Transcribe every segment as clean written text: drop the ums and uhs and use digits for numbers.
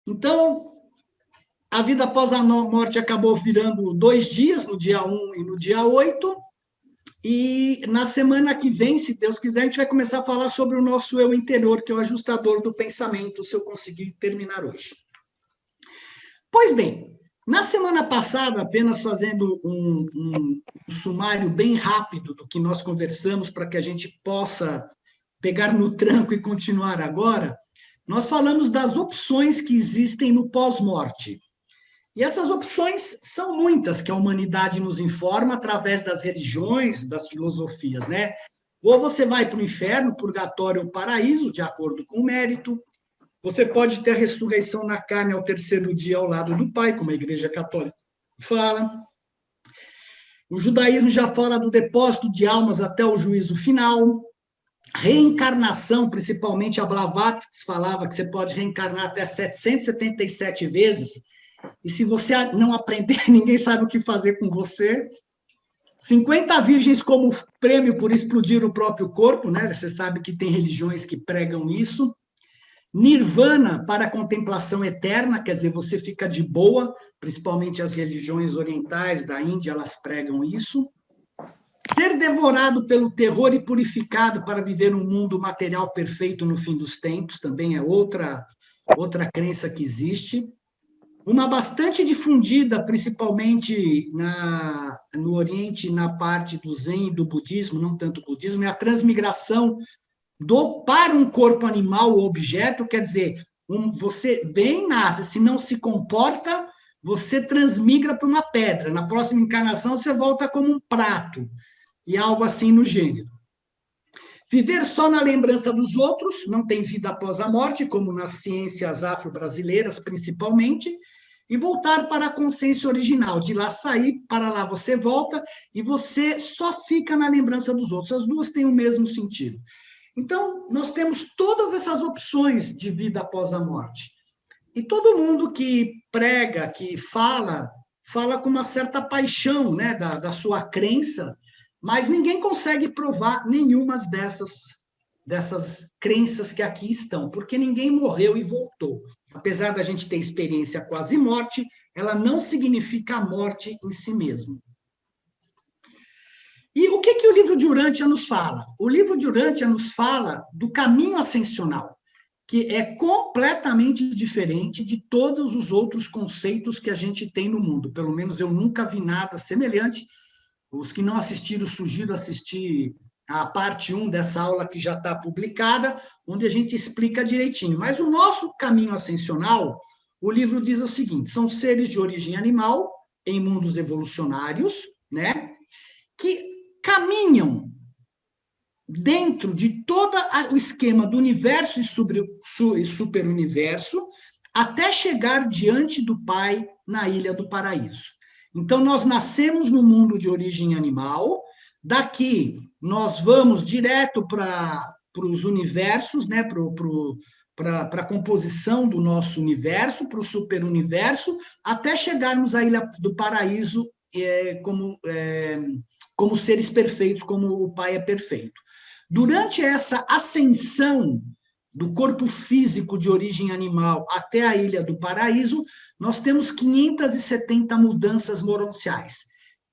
Então, a vida após a morte acabou virando 2 dias, no dia 1 e no dia 8. E na semana que vem, se Deus quiser, a gente vai começar a falar sobre o nosso eu interior, que é o ajustador do pensamento, se eu conseguir terminar hoje. Pois bem, na semana passada, apenas fazendo um sumário bem rápido do que nós conversamos para que a gente possa pegar no tranco e continuar agora, nós falamos das opções que existem no pós-morte. E essas opções são muitas que a humanidade nos informa através das religiões, das filosofias, né? Ou você vai para o inferno, purgatório ou paraíso, de acordo com o mérito. Você pode ter a ressurreição na carne ao terceiro dia ao lado do Pai, como a Igreja Católica fala. O judaísmo já fala do depósito de almas até o juízo final. Reencarnação, principalmente a Blavatsky falava que você pode reencarnar até 777 vezes, e se você não aprender, ninguém sabe o que fazer com você. 50 virgens como prêmio por explodir o próprio corpo, né? Você sabe que tem religiões que pregam isso. Nirvana para a contemplação eterna, quer dizer, você fica de boa, principalmente as religiões orientais da Índia, elas pregam isso. Ser devorado pelo terror e purificado para viver um mundo material perfeito no fim dos tempos, também é outra crença que existe. Uma bastante difundida, principalmente no Oriente, na parte do Zen e do budismo, não tanto o budismo, é a transmigração para um corpo animal ou objeto, quer dizer, você vem, nasce, se não se comporta, você transmigra para uma pedra. Na próxima encarnação, você volta como um prato, e algo assim no gênero. Viver só na lembrança dos outros, não tem vida após a morte, como nas ciências afro-brasileiras, principalmente, e voltar para a consciência original. De lá sair, para lá você volta, e você só fica na lembrança dos outros. As duas têm o mesmo sentido. Então, nós temos todas essas opções de vida após a morte. E todo mundo que prega, que fala com uma certa paixão, né, da sua crença, mas ninguém consegue provar nenhuma dessas crenças que aqui estão, porque ninguém morreu e voltou. Apesar da gente ter experiência quase morte, ela não significa a morte em si mesmo. E o que o livro de Urântia nos fala? O livro de Urântia nos fala do caminho ascensional, que é completamente diferente de todos os outros conceitos que a gente tem no mundo. Pelo menos eu nunca vi nada semelhante. Os que não assistiram, sugiro assistir a parte 1 dessa aula que já está publicada, onde a gente explica direitinho. Mas o nosso caminho ascensional, o livro diz o seguinte: são seres de origem animal, em mundos evolucionários, né, que caminham dentro de todo o esquema do universo e superuniverso, até chegar diante do Pai na Ilha do Paraíso. Então, nós nascemos no mundo de origem animal, daqui nós vamos direto para os universos, né, para a composição do nosso universo, para o superuniverso, até chegarmos à Ilha do Paraíso como seres perfeitos, como o Pai é perfeito. Durante essa ascensão do corpo físico de origem animal até a Ilha do Paraíso, nós temos 570 mudanças moronciais.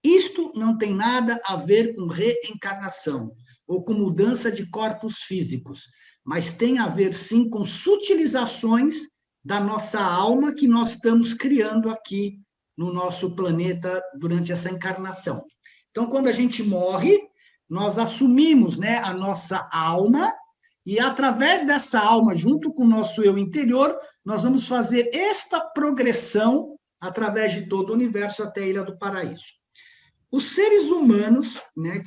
Isto não tem nada a ver com reencarnação ou com mudança de corpos físicos, mas tem a ver, sim, com sutilizações da nossa alma que nós estamos criando aqui no nosso planeta durante essa encarnação. Então, quando a gente morre, nós assumimos, né, a nossa alma, e através dessa alma, junto com o nosso eu interior, nós vamos fazer esta progressão através de todo o universo até a Ilha do Paraíso. Os seres humanos, né,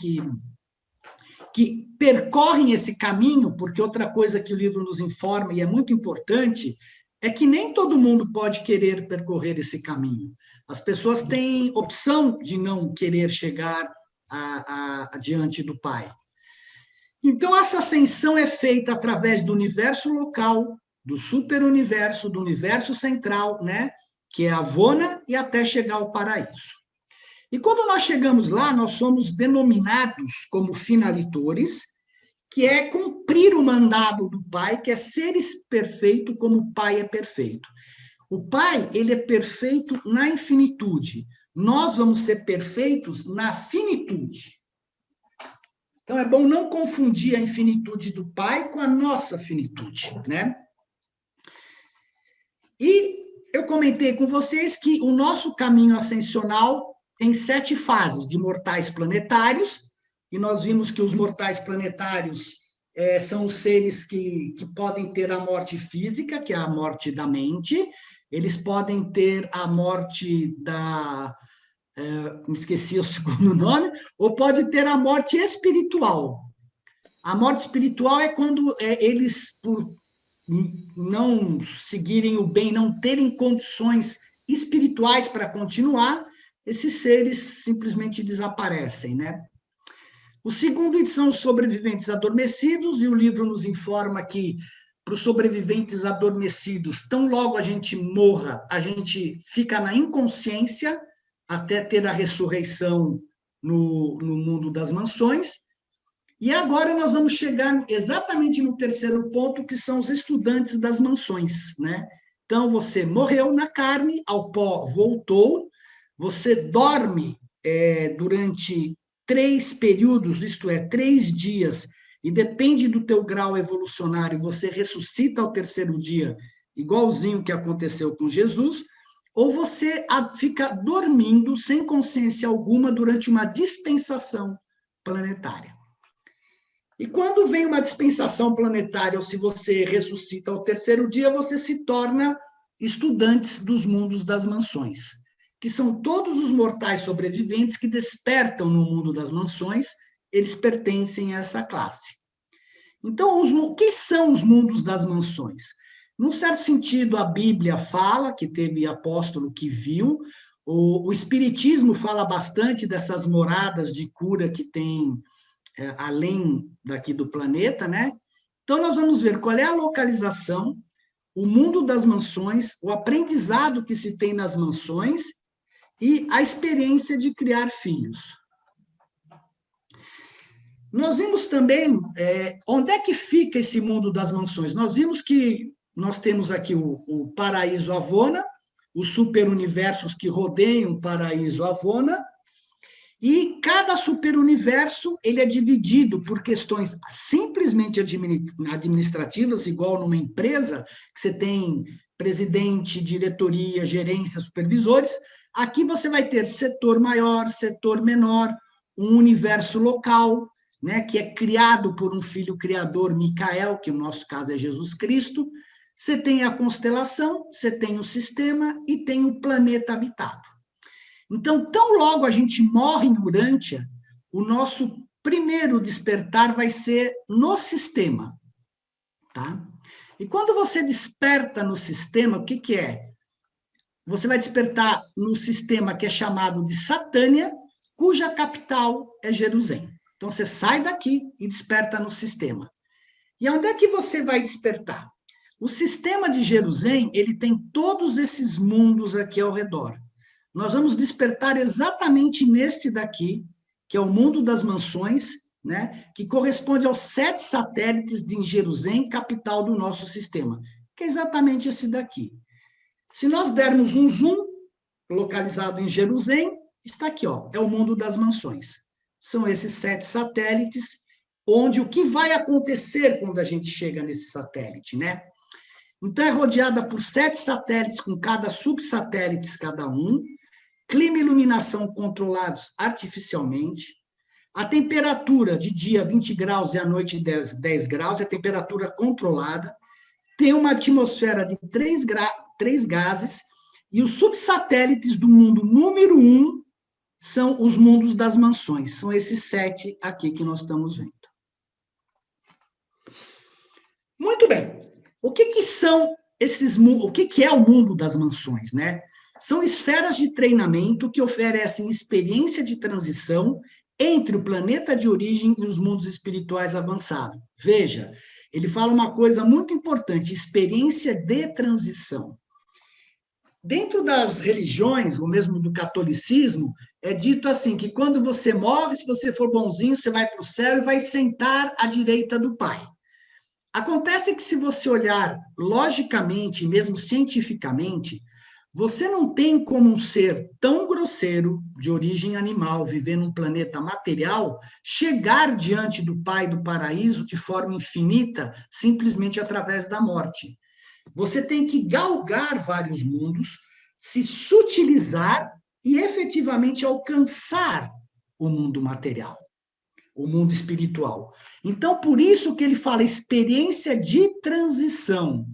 que percorrem esse caminho, porque outra coisa que o livro nos informa, e é muito importante, é que nem todo mundo pode querer percorrer esse caminho. As pessoas têm opção de não querer chegar diante do Pai. Então, essa ascensão é feita através do universo local, do superuniverso, do universo central, né, que é a Vona, e até chegar ao paraíso. E quando nós chegamos lá, nós somos denominados como finalitores, que é cumprir o mandado do Pai, que é seres perfeito como o Pai é perfeito. O Pai, ele é perfeito na infinitude. Nós vamos ser perfeitos na finitude. Então, é bom não confundir a infinitude do Pai com a nossa finitude, né? E eu comentei com vocês que o nosso caminho ascensional tem 7 fases de mortais planetários, e nós vimos que os mortais planetários são os seres que podem ter a morte física, que é a morte da mente, eles podem ter a morte da... me esqueci o segundo nome, ou pode ter a morte espiritual. A morte espiritual é quando eles, por não seguirem o bem, não terem condições espirituais para continuar, esses seres simplesmente desaparecem, né? O segundo são os sobreviventes adormecidos, e o livro nos informa que para os sobreviventes adormecidos, tão logo a gente morra, a gente fica na inconsciência até ter a ressurreição no mundo das mansões. E agora nós vamos chegar exatamente no terceiro ponto, que são os estudantes das mansões, né? Então, você morreu na carne, ao pó voltou, você dorme durante 3 períodos, isto é, 3 dias, e depende do teu grau evolucionário, você ressuscita ao terceiro dia, igualzinho que aconteceu com Jesus, ou você fica dormindo sem consciência alguma durante uma dispensação planetária. E quando vem uma dispensação planetária, ou se você ressuscita ao terceiro dia, você se torna estudantes dos mundos das mansões, que são todos os mortais sobreviventes que despertam no mundo das mansões, eles pertencem a essa classe. Então, o que são os mundos das mansões? Num certo sentido, a Bíblia fala que teve apóstolo que viu, o Espiritismo fala bastante dessas moradas de cura que tem além daqui do planeta, né? Então, nós vamos ver qual é a localização, o mundo das mansões, o aprendizado que se tem nas mansões e a experiência de criar filhos. Nós vimos também onde é que fica esse mundo das mansões. Nós vimos que nós temos aqui o paraíso Avona, os superuniversos que rodeiam o paraíso Avona, e cada superuniverso ele é dividido por questões simplesmente administrativas, igual numa empresa, que você tem presidente, diretoria, gerência, supervisores. Aqui você vai ter setor maior, setor menor, um universo local, né, que é criado por um filho criador, Micael, que no nosso caso é Jesus Cristo. Você tem a constelação, você tem o sistema e tem o planeta habitado. Então, tão logo a gente morre em Urântia, o nosso primeiro despertar vai ser no sistema, tá? E quando você desperta no sistema, o que que é? Você vai despertar no sistema que é chamado de Satânia, cuja capital é Jerusalém. Então, você sai daqui e desperta no sistema. E onde é que você vai despertar? O sistema de Jerusalém, ele tem todos esses mundos aqui ao redor. Nós vamos despertar exatamente neste daqui, que é o mundo das mansões, né, que corresponde aos 7 satélites de Jerusalém, capital do nosso sistema, que é exatamente esse daqui. Se nós dermos um zoom, localizado em Jerusalém, está aqui, ó, é o mundo das mansões. São esses 7 satélites, onde o que vai acontecer quando a gente chega nesse satélite, né? Então, é rodeada por 7 satélites, com cada subsatélites cada um, clima e iluminação controlados artificialmente, a temperatura de dia 20 graus e à noite 10 graus, é temperatura controlada, tem uma atmosfera de 3 gases, e os subsatélites do mundo número 1 são os mundos das mansões, são esses 7 aqui que nós estamos vendo. Muito bem, o que são esses, o que é o mundo das mansões, né? São esferas de treinamento que oferecem experiência de transição entre o planeta de origem e os mundos espirituais avançados. Veja, ele fala uma coisa muito importante, experiência de transição. Dentro das religiões, ou mesmo do catolicismo, é dito assim, que quando você morre, se você for bonzinho, você vai para o céu e vai sentar à direita do Pai. Acontece que se você olhar logicamente, mesmo cientificamente, você não tem como um ser tão grosseiro, de origem animal, viver num planeta material, chegar diante do Pai do paraíso de forma infinita, simplesmente através da morte. Você tem que galgar vários mundos, se sutilizar e efetivamente alcançar o mundo material, o mundo espiritual. Então, por isso que ele fala experiência de transição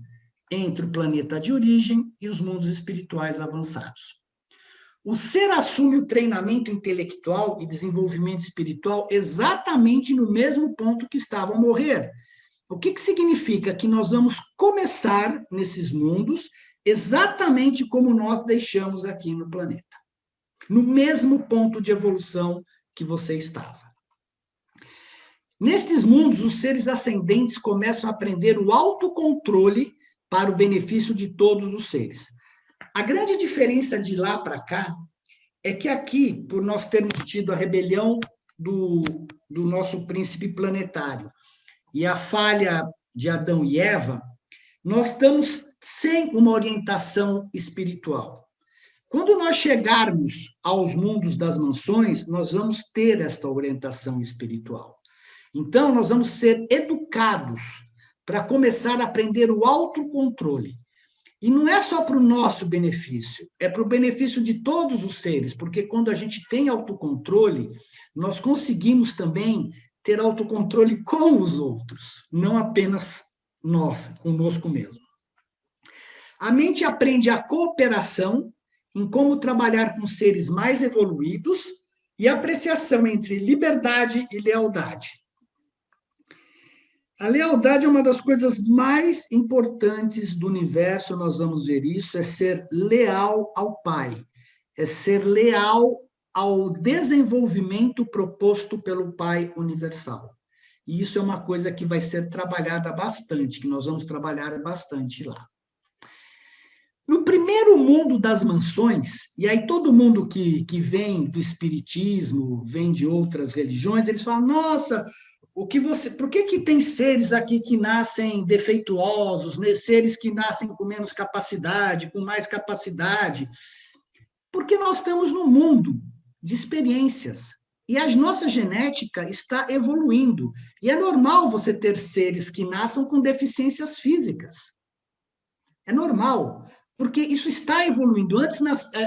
entre o planeta de origem e os mundos espirituais avançados. O ser assume o treinamento intelectual e desenvolvimento espiritual exatamente no mesmo ponto que estava a morrer. O que significa? Que nós vamos começar nesses mundos exatamente como nós deixamos aqui no planeta. No mesmo ponto de evolução que você estava. Nestes mundos, os seres ascendentes começam a aprender o autocontrole para o benefício de todos os seres. A grande diferença de lá para cá é que aqui, por nós termos tido a rebelião do nosso príncipe planetário e a falha de Adão e Eva, nós estamos sem uma orientação espiritual. Quando nós chegarmos aos mundos das mansões, nós vamos ter esta orientação espiritual. Então, nós vamos ser educados para começar a aprender o autocontrole. E não é só para o nosso benefício, é para o benefício de todos os seres, porque quando a gente tem autocontrole, nós conseguimos também ter autocontrole com os outros, não apenas nós, conosco mesmo. A mente aprende a cooperação em como trabalhar com seres mais evoluídos e a apreciação entre liberdade e lealdade. A lealdade é uma das coisas mais importantes do universo, nós vamos ver isso, é ser leal ao Pai, é ser leal ao desenvolvimento proposto pelo Pai universal. E isso é uma coisa que vai ser trabalhada bastante, que nós vamos trabalhar bastante lá. No primeiro mundo das mansões, e aí todo mundo que vem do espiritismo, vem de outras religiões, eles falam, nossa, por que tem seres aqui que nascem defeituosos, né? Seres que nascem com menos capacidade, com mais capacidade? Porque nós estamos num mundo de experiências. E a nossa genética está evoluindo. E é normal você ter seres que nasçam com deficiências físicas. É normal, porque isso está evoluindo.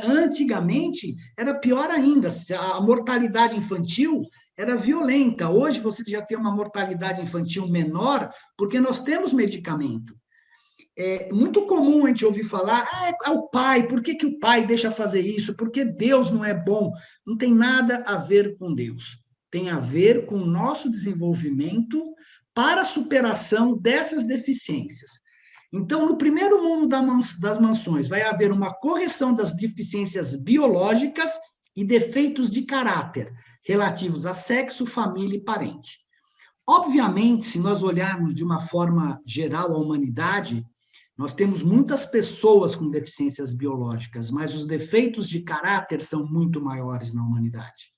Antigamente, era pior ainda. A mortalidade infantil era violenta. Hoje, você já tem uma mortalidade infantil menor, porque nós temos medicamento. É muito comum a gente ouvir falar, é o pai, por que o pai deixa fazer isso? Porque Deus não é bom. Não tem nada a ver com Deus. Tem a ver com o nosso desenvolvimento para a superação dessas deficiências. Então, no primeiro mundo das mansões, vai haver uma correção das deficiências biológicas e defeitos de caráter relativos a sexo, família e parente. Obviamente, se nós olharmos de uma forma geral a humanidade, nós temos muitas pessoas com deficiências biológicas, mas os defeitos de caráter são muito maiores na humanidade,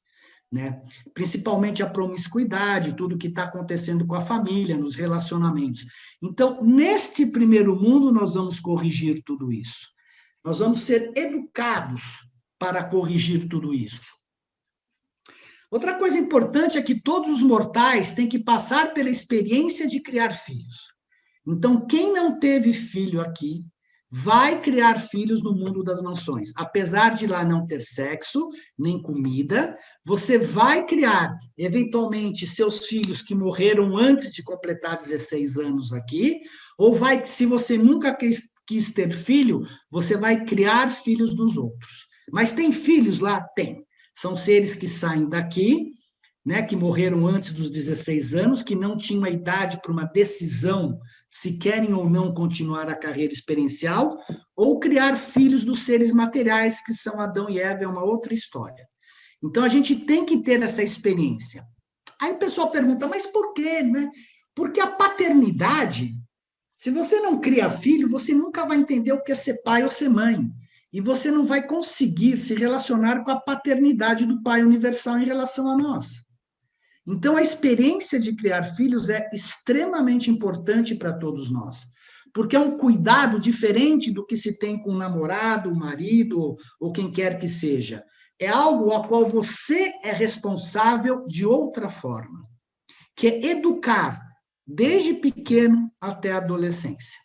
né? Principalmente a promiscuidade, tudo que está acontecendo com a família, nos relacionamentos. Então, neste primeiro mundo, nós vamos corrigir tudo isso. Nós vamos ser educados para corrigir tudo isso. Outra coisa importante é que todos os mortais têm que passar pela experiência de criar filhos. Então, quem não teve filho aqui, vai criar filhos no mundo das mansões. Apesar de lá não ter sexo, nem comida, você vai criar, eventualmente, seus filhos que morreram antes de completar 16 anos aqui, ou vai, se você nunca quis ter filho, você vai criar filhos dos outros. Mas tem filhos lá? Tem. São seres que saem daqui, né, que morreram antes dos 16 anos, que não tinham a idade para uma decisão se querem ou não continuar a carreira experiencial, ou criar filhos dos seres materiais, que são Adão e Eva, é uma outra história. Então, a gente tem que ter essa experiência. Aí o pessoal pergunta, mas por quê, né? Porque a paternidade, se você não cria filho, você nunca vai entender o que é ser pai ou ser mãe. E você não vai conseguir se relacionar com a paternidade do Pai Universal em relação a nós. Então, a experiência de criar filhos é extremamente importante para todos nós, porque é um cuidado diferente do que se tem com o namorado, o marido, ou quem quer que seja. É algo a qual você é responsável de outra forma, que é educar desde pequeno até a adolescência.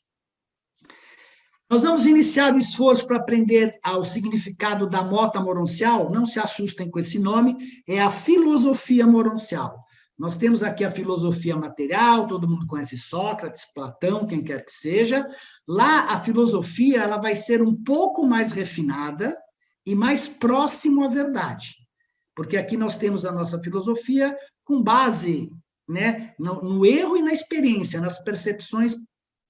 Nós vamos iniciar o esforço para aprender o significado da mota moroncial. Não se assustem com esse nome, é a filosofia moroncial. Nós temos aqui a filosofia material, todo mundo conhece Sócrates, Platão, quem quer que seja. Lá, a filosofia ela vai ser um pouco mais refinada e mais próximo à verdade. Porque aqui nós temos a nossa filosofia com base, né, no erro e na experiência, nas percepções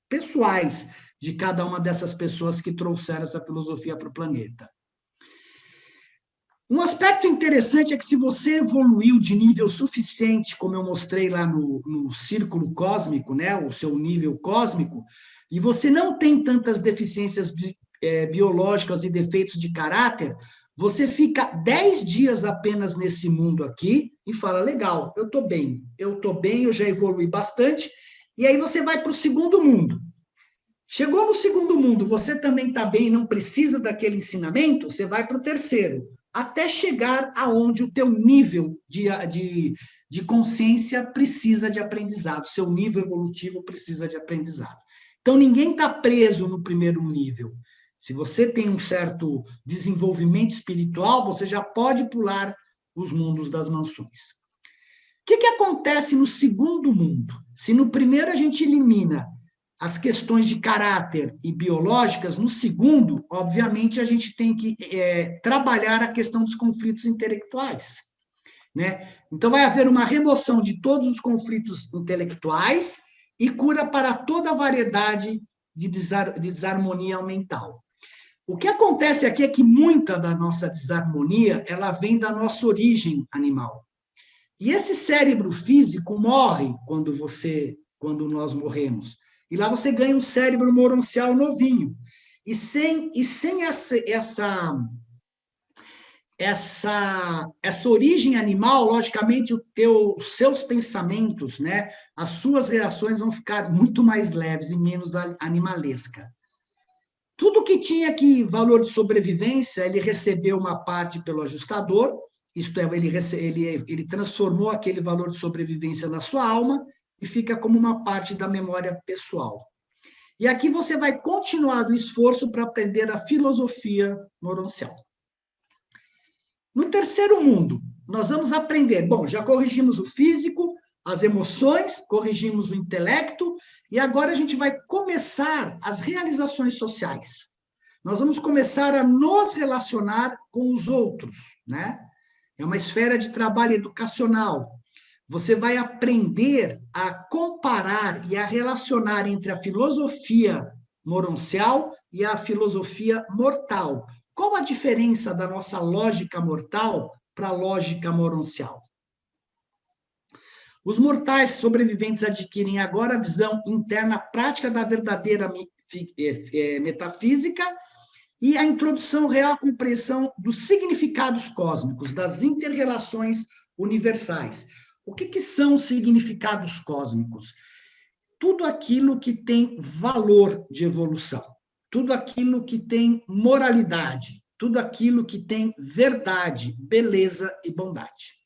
pessoais de cada uma dessas pessoas que trouxeram essa filosofia para o planeta. Um aspecto interessante é que se você evoluiu de nível suficiente, como eu mostrei lá no círculo cósmico, né, o seu nível cósmico, e você não tem tantas deficiências biológicas e defeitos de caráter, você fica 10 dias apenas nesse mundo aqui e fala, legal, eu estou bem, eu já evolui bastante, e aí você vai para o segundo mundo. Chegou no segundo mundo, você também está bem, não precisa daquele ensinamento, você vai para o terceiro, até chegar aonde o teu nível de consciência precisa de aprendizado, seu nível evolutivo precisa de aprendizado. Então, ninguém está preso no primeiro nível. Se você tem um certo desenvolvimento espiritual, você já pode pular os mundos das mansões. O que acontece no segundo mundo? Se no primeiro a gente elimina as questões de caráter e biológicas, no segundo, obviamente, a gente tem que trabalhar a questão dos conflitos intelectuais. Né? Então, vai haver uma remoção de todos os conflitos intelectuais e cura para toda a variedade de desarmonia mental. O que acontece aqui é que muita da nossa desarmonia, ela vem da nossa origem animal. E esse cérebro físico morre quando nós morremos. E lá você ganha um cérebro moroncial novinho. E sem essa origem animal, logicamente, os seus pensamentos, né, as suas reações vão ficar muito mais leves e menos animalesca. Tudo que tinha aqui valor de sobrevivência, ele recebeu uma parte pelo ajustador, isto é, ele transformou aquele valor de sobrevivência na sua alma e fica como uma parte da memória pessoal. E aqui você vai continuar o esforço para aprender a filosofia moroncial. No terceiro mundo, nós vamos aprender, bom, já corrigimos o físico, as emoções, corrigimos o intelecto, e agora a gente vai começar as realizações sociais. Nós vamos começar a nos relacionar com os outros, né? É uma esfera de trabalho educacional. Você vai aprender a comparar e a relacionar entre a filosofia moroncial e a filosofia mortal. Qual a diferença da nossa lógica mortal para a lógica moroncial? Os mortais sobreviventes adquirem agora a visão interna prática da verdadeira metafísica e a introdução real à compreensão dos significados cósmicos, das inter-relações universais. O que são significados cósmicos? Tudo aquilo que tem valor de evolução, tudo aquilo que tem moralidade, tudo aquilo que tem verdade, beleza e bondade.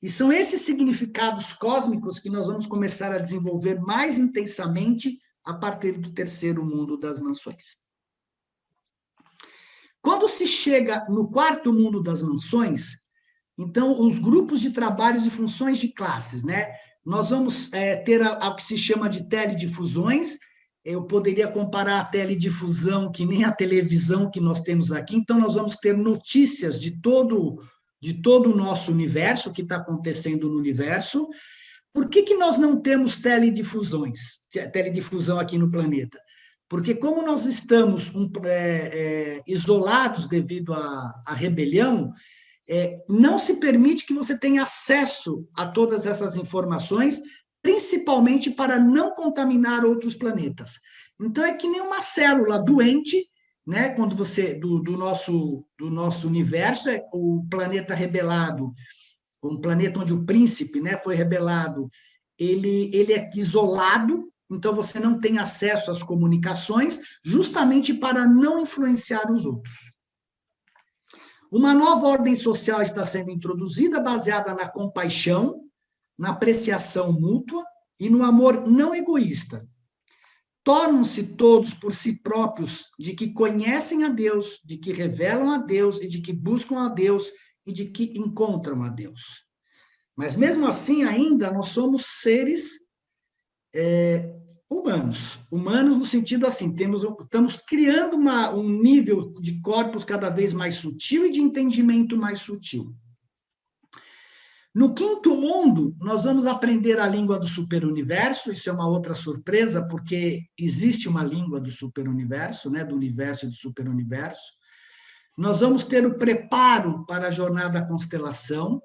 E são esses significados cósmicos que nós vamos começar a desenvolver mais intensamente a partir do terceiro mundo das mansões. Quando se chega no quarto mundo das mansões, então, os grupos de trabalhos e funções de classes, né? Nós vamos ter o que se chama de teledifusões. Eu poderia comparar a teledifusão que nem a televisão que nós temos aqui. Então, nós vamos ter notícias de todo o nosso universo, o que está acontecendo no universo. Por que nós não temos teledifusão aqui no planeta? Porque como nós estamos isolados devido à rebelião, não se permite que você tenha acesso a todas essas informações, principalmente para não contaminar outros planetas. Então, é que nem uma célula doente, né? Quando você, do nosso universo, o planeta rebelado, um planeta onde o príncipe, né, foi rebelado, ele é isolado, então você não tem acesso às comunicações, justamente para não influenciar os outros. Uma nova ordem social está sendo introduzida, baseada na compaixão, na apreciação mútua e no amor não egoísta. Tornam-se todos por si próprios de que conhecem a Deus, de que revelam a Deus e de que buscam a Deus e de que encontram a Deus. Mas mesmo assim, ainda nós somos seres humanos no sentido assim, estamos criando um nível de corpos cada vez mais sutil e de entendimento mais sutil. No quinto mundo, nós vamos aprender a língua do superuniverso, isso é uma outra surpresa, porque existe uma língua do superuniverso, né, do universo e do superuniverso. Nós vamos ter o preparo para a jornada da constelação.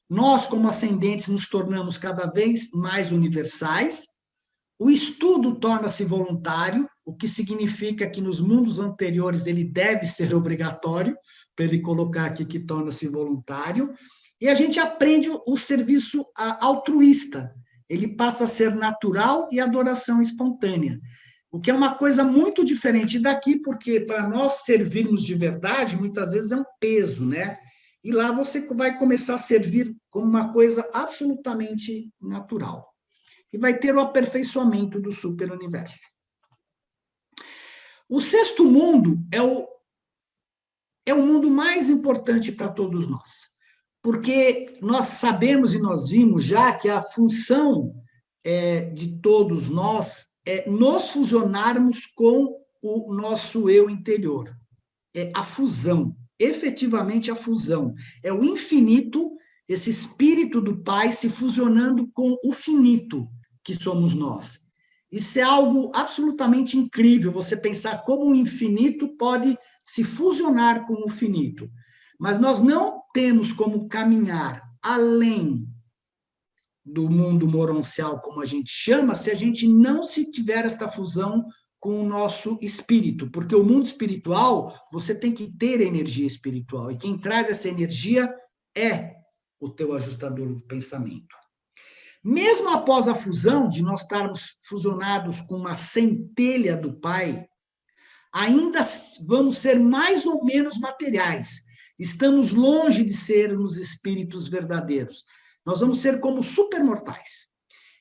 Nós, como ascendentes, nos tornamos cada vez mais universais. O estudo torna-se voluntário, o que significa que nos mundos anteriores ele deve ser obrigatório, para ele colocar aqui que torna-se voluntário. E a gente aprende o serviço altruísta. Ele passa a ser natural e adoração espontânea. O que é uma coisa muito diferente daqui, porque para nós servirmos de verdade, muitas vezes é um peso, né? E lá você vai começar a servir como uma coisa absolutamente natural. E vai ter o aperfeiçoamento do superuniverso. O sexto mundo é o mundo mais importante para todos nós. Porque nós sabemos e nós vimos já que a função de todos nós é nos fusionarmos com o nosso eu interior. É a fusão, efetivamente a fusão. É o infinito, esse espírito do Pai se fusionando com o finito, que somos nós. Isso é algo absolutamente incrível, você pensar como o infinito pode se fusionar com o finito. Mas nós não temos como caminhar além do mundo moroncial, como a gente chama, se a gente não se tiver esta fusão com o nosso espírito, porque o mundo espiritual, você tem que ter energia espiritual, e quem traz essa energia é o teu ajustador do pensamento. Mesmo após a fusão, de nós estarmos fusionados com uma centelha do Pai, ainda vamos ser mais ou menos materiais. Estamos longe de sermos espíritos verdadeiros. Nós vamos ser como supermortais.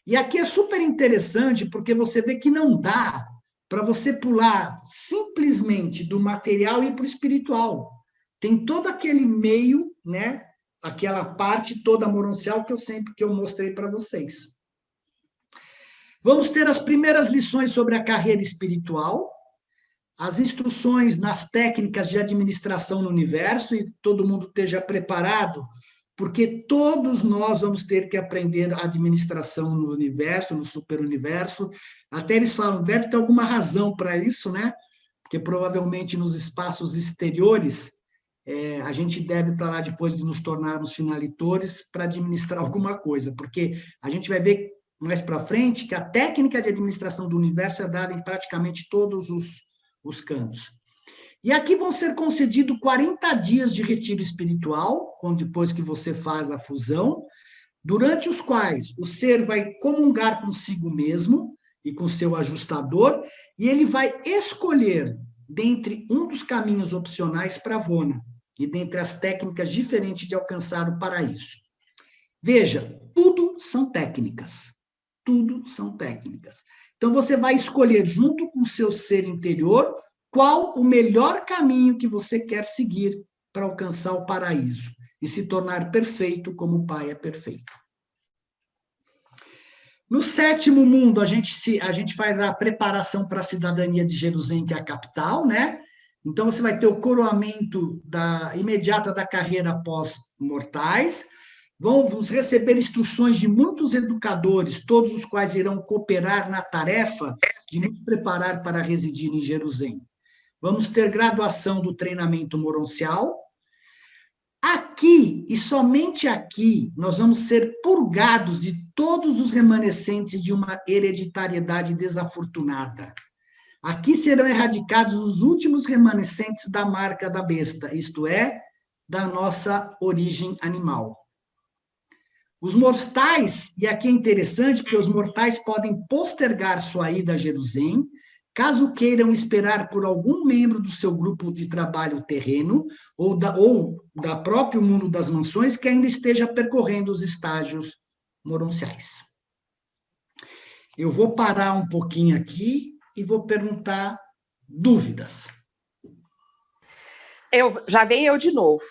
E aqui é super interessante, porque você vê que não dá para você pular simplesmente do material e ir para o espiritual. Tem todo aquele meio, né? Aquela parte toda moroncial que eu mostrei para vocês. Vamos ter as primeiras lições sobre a carreira espiritual, as instruções nas técnicas de administração no universo, e todo mundo esteja preparado, porque todos nós vamos ter que aprender a administração no universo, no superuniverso. Até eles falam, deve ter alguma razão para isso, né? Porque provavelmente nos espaços exteriores, a gente deve para lá depois de nos tornarmos finalitores para administrar alguma coisa, porque a gente vai ver mais para frente que a técnica de administração do universo é dada em praticamente todos os cantos. E aqui vão ser concedidos 40 dias de retiro espiritual, depois que você faz a fusão, durante os quais o ser vai comungar consigo mesmo e com seu ajustador, e ele vai escolher dentre um dos caminhos opcionais para a Vona, e dentre as técnicas diferentes de alcançar o paraíso. Veja, tudo são técnicas. Tudo são técnicas. Então, você vai escolher, junto com o seu ser interior, qual o melhor caminho que você quer seguir para alcançar o paraíso e se tornar perfeito como o Pai é perfeito. No sétimo mundo, a gente faz a preparação para a cidadania de Jerusalém, que é a capital, né? Então, você vai ter o coroamento imediata da carreira após mortais. Vamos receber instruções de muitos educadores, todos os quais irão cooperar na tarefa de nos preparar para residir em Jerusalém. Vamos ter graduação do treinamento moroncial. Aqui, e somente aqui, nós vamos ser purgados de todos os remanescentes de uma hereditariedade desafortunada. Aqui serão erradicados os últimos remanescentes da marca da besta, isto é, da nossa origem animal. Os mortais, e aqui é interessante, porque os mortais podem postergar sua ida a Jerusalém, caso queiram esperar por algum membro do seu grupo de trabalho terreno, ou da próprio mundo das mansões, que ainda esteja percorrendo os estágios moronciais. Eu vou parar um pouquinho aqui e vou perguntar dúvidas. Já venho eu de novo.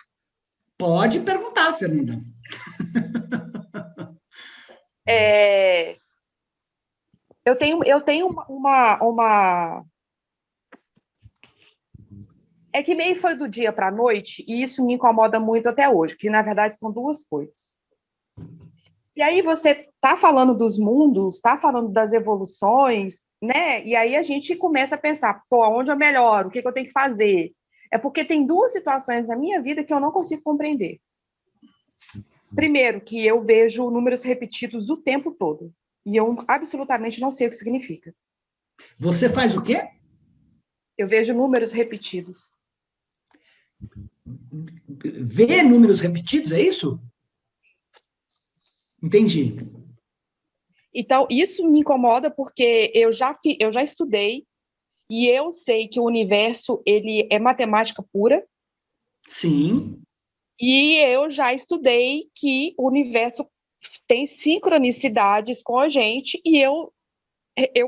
Pode perguntar, Fernanda. Eu tenho uma... É que meio foi do dia para a noite, e isso me incomoda muito até hoje, que na verdade são duas coisas. E aí você está falando dos mundos, está falando das evoluções, né? E aí a gente começa a pensar, pô, onde eu melhoro? O que eu tenho que fazer? É porque tem duas situações na minha vida que eu não consigo compreender. Primeiro, que eu vejo números repetidos o tempo todo. E eu absolutamente não sei o que significa. Você faz o quê? Eu vejo números repetidos. Vê números repetidos, é isso? Entendi. Então, isso me incomoda porque eu já estudei e eu sei que o universo ele é matemática pura. Sim. E eu já estudei que o universo tem sincronicidades com a gente e eu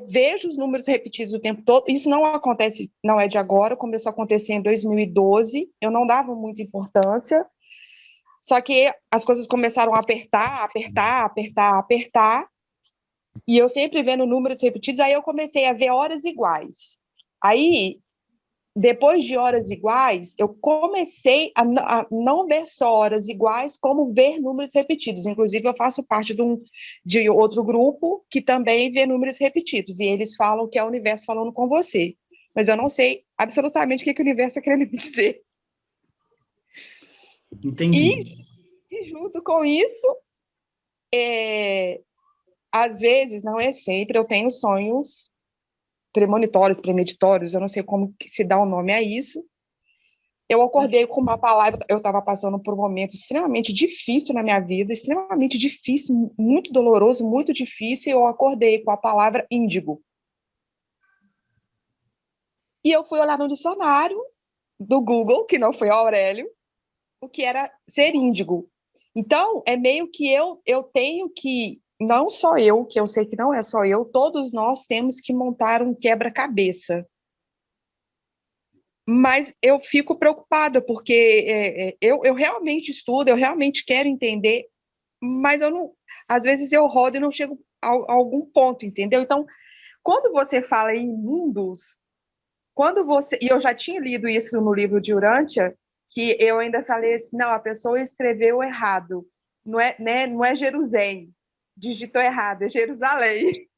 vejo os números repetidos o tempo todo. Isso não acontece, não é de agora, começou a acontecer em 2012. Eu não dava muita importância. Só que as coisas começaram a apertar, apertar, apertar, apertar. E eu sempre vendo números repetidos, aí eu comecei a ver horas iguais. Aí, depois de horas iguais, eu comecei a não ver só horas iguais, como ver números repetidos. Inclusive, eu faço parte de outro grupo que também vê números repetidos. E eles falam que é o universo falando com você. Mas eu não sei absolutamente o que o universo está querendo me dizer. Entendi. E junto com isso, às vezes, não é sempre, eu tenho sonhos premonitórios, premeditórios, eu não sei como que se dá o nome a isso. Eu acordei com uma palavra, eu estava passando por um momento extremamente difícil na minha vida, extremamente difícil, muito doloroso, muito difícil, e eu acordei com a palavra índigo. E eu fui olhar no dicionário do Google, que não foi o Aurélio, o que era ser índigo. Então, é meio que eu tenho que, não só eu, que eu sei que não é só eu, todos nós temos que montar um quebra-cabeça. Mas eu fico preocupada, porque eu realmente estudo, eu realmente quero entender, mas eu não, às vezes eu rodo e não chego a algum ponto, entendeu? Então, quando você fala em mundos, e eu já tinha lido isso no livro de Urântia, que eu ainda falei assim, não, a pessoa escreveu errado, não é, né, não é Jerusalém, digitou errado, é Jerusalém.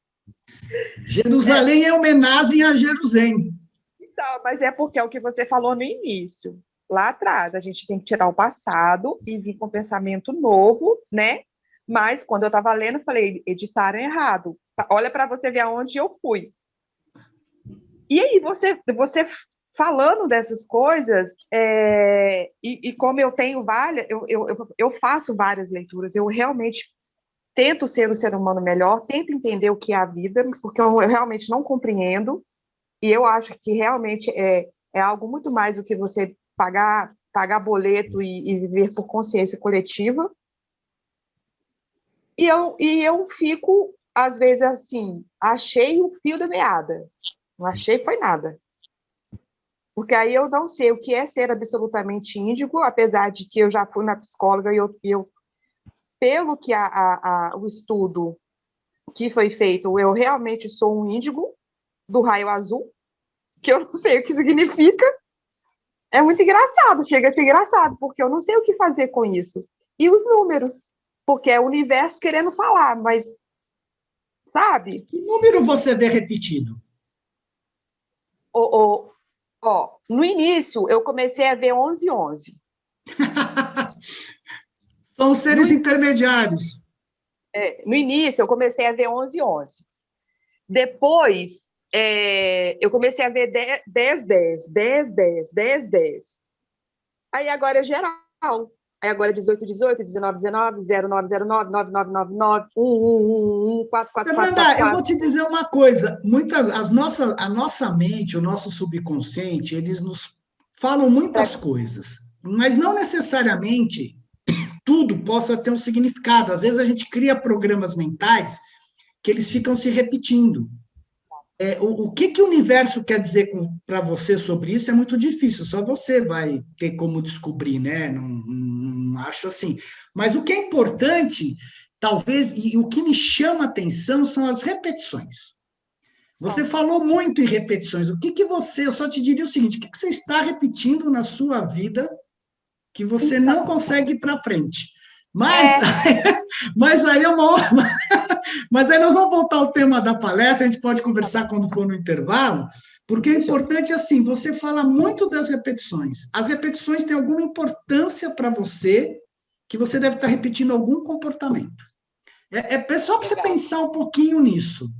Jerusalém é homenagem a Jerusalém. Então, mas é porque é o que você falou no início. Lá atrás, a gente tem que tirar o passado e vir com um pensamento novo, né? Mas, quando eu estava lendo, eu falei, editaram errado. Olha para você ver aonde eu fui. E aí, você falando dessas coisas, e como eu tenho várias, eu faço várias leituras, eu realmente tento ser um ser humano melhor, tento entender o que é a vida, porque eu realmente não compreendo, e eu acho que realmente é algo muito mais do que você pagar boleto e viver por consciência coletiva. E eu fico, às vezes, assim, achei o fio da meada. Não achei foi nada. Porque aí eu não sei o que é ser absolutamente índigo, apesar de que eu já fui na psicóloga e eu pelo que o estudo que foi feito, eu realmente sou um índigo do raio azul, que eu não sei o que significa. É muito engraçado, chega a ser engraçado, porque eu não sei o que fazer com isso. E os números, porque é o universo querendo falar, mas, sabe? Que número você vê repetido? No início, eu comecei a ver 1111. São seres intermediários. No início, eu comecei a ver 1111. Depois, eu comecei a ver 10, 10, 10, 10, 10, 10. Aí agora é geral. Aí agora 1818, 1919, 0909, 9999, 1111, 4444. Fernanda, eu vou te dizer uma coisa. A nossa mente, o nosso subconsciente, eles nos falam muitas coisas, mas não necessariamente tudo possa ter um significado. Às vezes a gente cria programas mentais que eles ficam se repetindo. O que o universo quer dizer para você sobre isso é muito difícil, só você vai ter como descobrir, né? Não acho assim. Mas o que é importante, talvez, e o que me chama a atenção são as repetições. Você falou muito em repetições. Eu só te diria o seguinte: o que você está repetindo na sua vida que você não consegue ir para frente? Mas aí é uma hora. Mas aí nós vamos voltar ao tema da palestra, a gente pode conversar quando for no intervalo, porque é importante assim, você fala muito das repetições. As repetições têm alguma importância para você, que você deve estar repetindo algum comportamento. É só para você pensar um pouquinho nisso.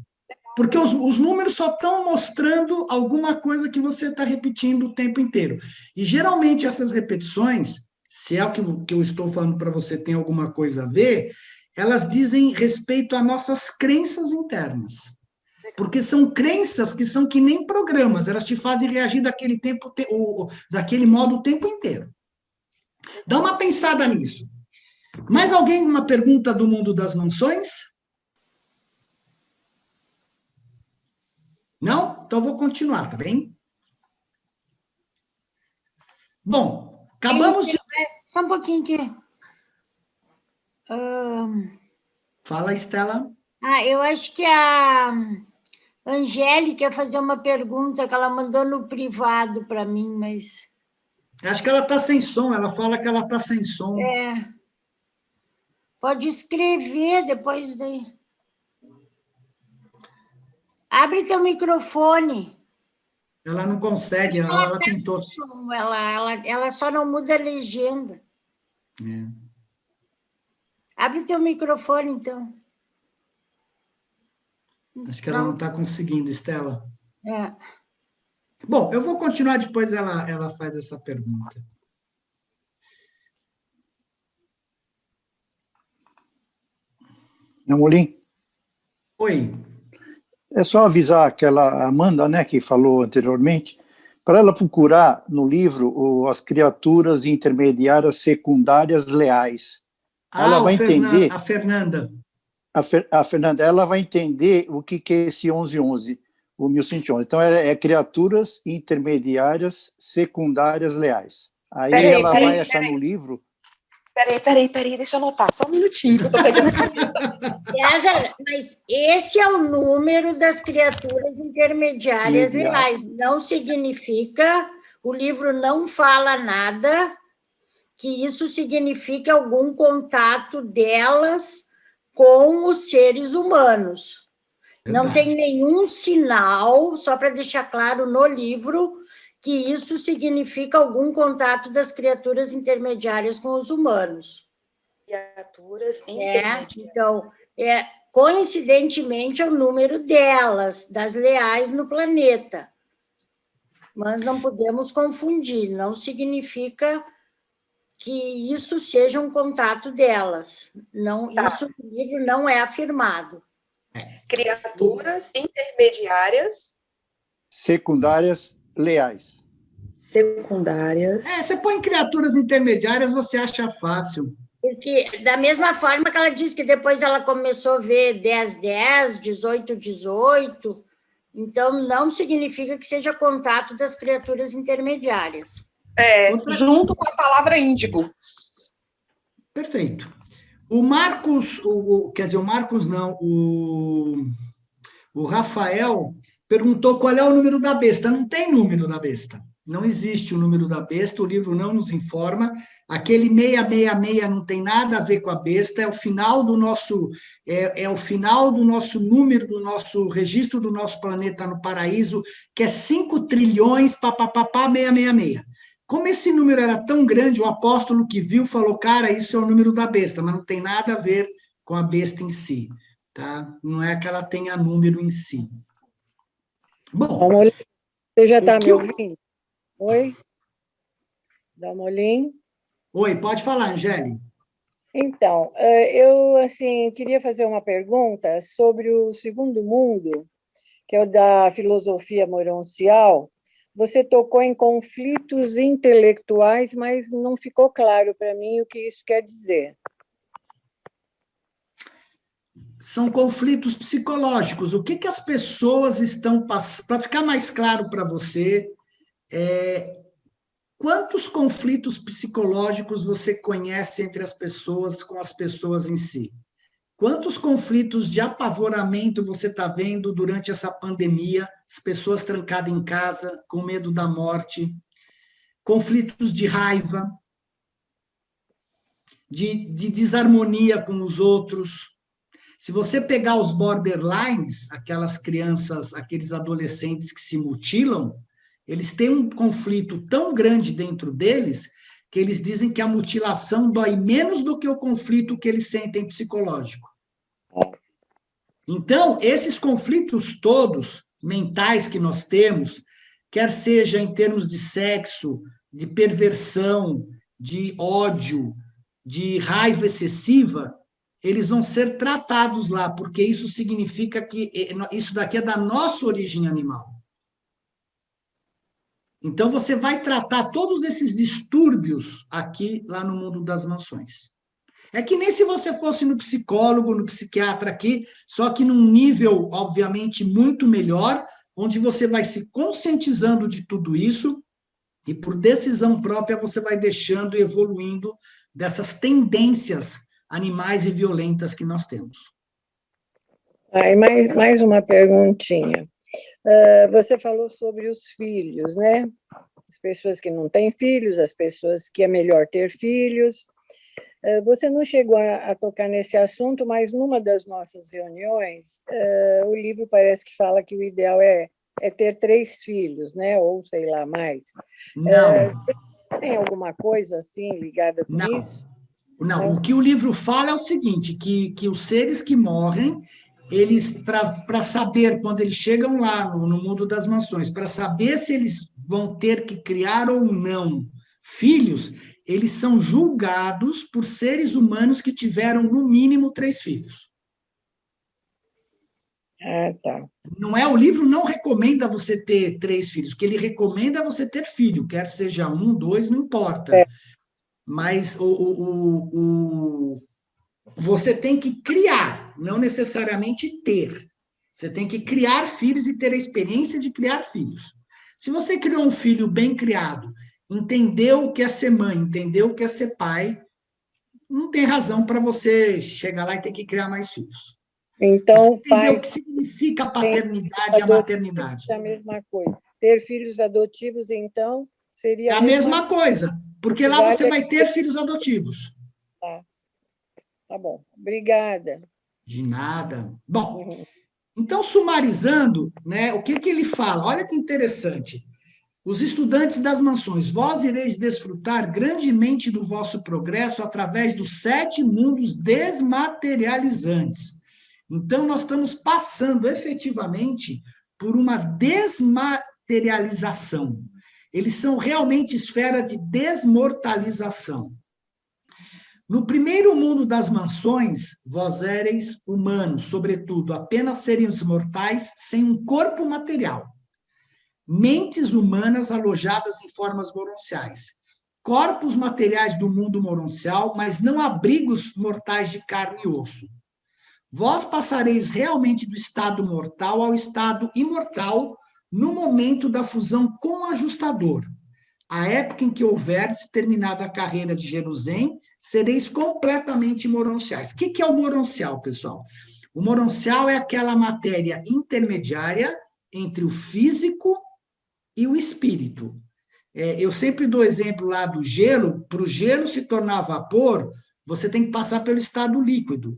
Porque os números só estão mostrando alguma coisa que você está repetindo o tempo inteiro. E geralmente essas repetições, se é o que eu estou falando para você tem alguma coisa a ver, elas dizem respeito a nossas crenças internas. Porque são crenças que são que nem programas, elas te fazem reagir daquele modo o tempo inteiro. Dá uma pensada nisso. Mais alguém, uma pergunta do mundo das mansões? Não? Então eu vou continuar, tá bem? Bom, acabamos de... Só um pouquinho aqui. Fala, Estela. Eu acho que a Angélica quer fazer uma pergunta que ela mandou no privado para mim, mas... Acho que ela está sem som, ela fala que ela está sem som. Pode escrever depois daí. Abre teu microfone. Ela não consegue, ela tentou. Som, ela só não muda a legenda. Abre teu microfone, então. Acho que ela não está conseguindo, Estela. É. Bom, eu vou continuar, depois ela faz essa pergunta. Namolim? Oi. É só avisar aquela Amanda, né, que falou anteriormente, para ela procurar no livro as criaturas intermediárias secundárias leais. Ela vai entender... A Fernanda. A Fernanda, ela vai entender o que é esse 1111, o 1111. Então, é criaturas intermediárias secundárias leais. Aí ela vai achar no livro... Peraí, deixa eu anotar, só um minutinho, que eu tô pegando a cabeça. César, mas esse é o número das criaturas intermediárias leais. Não significa, o livro não fala nada que isso signifique algum contato delas com os seres humanos. Verdade. Não tem nenhum sinal, só para deixar claro no livro, que isso significa algum contato das criaturas intermediárias com os humanos. Criaturas intermediárias. Então, coincidentemente, é o número delas, das leais no planeta. Mas não podemos confundir, não significa que isso seja um contato delas. Não, isso no livro não é afirmado. Criaturas intermediárias secundárias leais. Secundárias. Você põe criaturas intermediárias, você acha fácil. Porque, da mesma forma que ela disse que depois ela começou a ver 1010, 1818, então não significa que seja contato das criaturas intermediárias. Junto com a palavra índigo. Perfeito. O Marcos, quer dizer, o Marcos não, o Rafael perguntou qual é o número da besta. Não tem número da besta. Não existe o número da besta, o livro não nos informa. Aquele 666 não tem nada a ver com a besta, é o final do nosso número do nosso registro do nosso planeta no paraíso, que é 5 trilhões, 666. Como esse número era tão grande, o apóstolo que viu falou, cara, isso é o número da besta, mas não tem nada a ver com a besta em si, tá? Não é que ela tenha número em si. Bom, você já está me ouvindo? Oi? Dá uma olhinha. Oi, pode falar, Angélica. Então, eu assim queria fazer uma pergunta sobre o segundo mundo, que é o da filosofia moroncial. Você tocou em conflitos intelectuais, mas não ficou claro para mim o que isso quer dizer. São conflitos psicológicos. O que, que as pessoas estão passando? Para ficar mais claro para você, quantos conflitos psicológicos você conhece entre as pessoas, com as pessoas em si? Quantos conflitos de apavoramento você está vendo durante essa pandemia? As pessoas trancadas em casa, com medo da morte. Conflitos de raiva, de desarmonia com os outros. Se você pegar os borderlines, aquelas crianças, aqueles adolescentes que se mutilam, eles têm um conflito tão grande dentro deles que eles dizem que a mutilação dói menos do que o conflito que eles sentem psicológico. Então, esses conflitos todos mentais que nós temos, quer seja em termos de sexo, de perversão, de ódio, de raiva excessiva, eles vão ser tratados lá, porque isso significa que isso daqui é da nossa origem animal. Então, você vai tratar todos esses distúrbios aqui, lá no mundo das mansões. É que nem se você fosse no psicólogo, no psiquiatra aqui, só que num nível, obviamente, muito melhor, onde você vai se conscientizando de tudo isso e, por decisão própria, você vai deixando e evoluindo dessas tendências animais e violentas que nós temos. E mais uma perguntinha. Você falou sobre os filhos, né? As pessoas que não têm filhos, as pessoas que é melhor ter filhos. Você não chegou a tocar nesse assunto, mas numa das nossas reuniões, o livro parece que fala que o ideal é ter 3 filhos, né? Ou sei lá, mais. Não. Tem alguma coisa assim ligada com Não. isso? Não, o que o livro fala é o seguinte, que os seres que morrem, eles, para saber, quando eles chegam lá no mundo das mansões, para saber se eles vão ter que criar ou não filhos, eles são julgados por seres humanos que tiveram, no mínimo, 3 filhos. Tá. Não é, o livro não recomenda você ter 3 filhos, o que ele recomenda é você ter filho, quer seja 1, 2, não importa. Mas você tem que criar, não necessariamente ter. Você tem que criar filhos e ter a experiência de criar filhos. Se você criou um filho bem criado, entendeu o que é ser mãe, entendeu o que é ser pai, não tem razão para você chegar lá e ter que criar mais filhos. Então, você entendeu o que significa a paternidade e a maternidade. É a mesma coisa. Ter filhos adotivos, então, seria a mesma coisa, porque lá você vai ter filhos adotivos. Tá bom, obrigada. De nada. Bom, então, sumarizando, né, o que ele fala? Olha que interessante. Os estudantes das mansões, vós ireis desfrutar grandemente do vosso progresso através dos 7 mundos desmaterializantes. Então, nós estamos passando efetivamente por uma desmaterialização. Eles são realmente esfera de desmortalização. No primeiro mundo das mansões, vós éreis humanos, sobretudo, apenas seres mortais sem um corpo material. Mentes humanas alojadas em formas moronciais. Corpos materiais do mundo moroncial, mas não abrigos mortais de carne e osso. Vós passareis realmente do estado mortal ao estado imortal no momento da fusão com o ajustador. A época em que houverdes terminado a carreira de Jerusalém, sereis completamente moronciais. O que é o moroncial, pessoal? O moroncial é aquela matéria intermediária entre o físico e o espírito. Eu sempre dou exemplo lá do gelo. Para o gelo se tornar vapor, você tem que passar pelo estado líquido.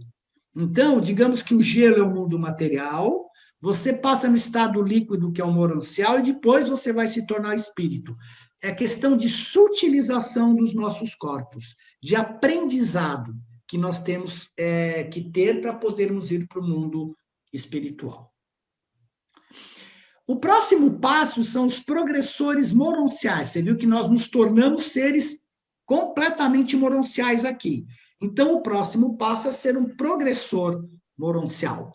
Então, digamos que o gelo é o mundo material, você passa no estado líquido, que é o moroncial, e depois você vai se tornar espírito. É questão de sutilização dos nossos corpos, de aprendizado que nós temos que ter para podermos ir para o mundo espiritual. O próximo passo são os progressores moronciais. Você viu que nós nos tornamos seres completamente moronciais aqui. Então, o próximo passo é ser um progressor moroncial.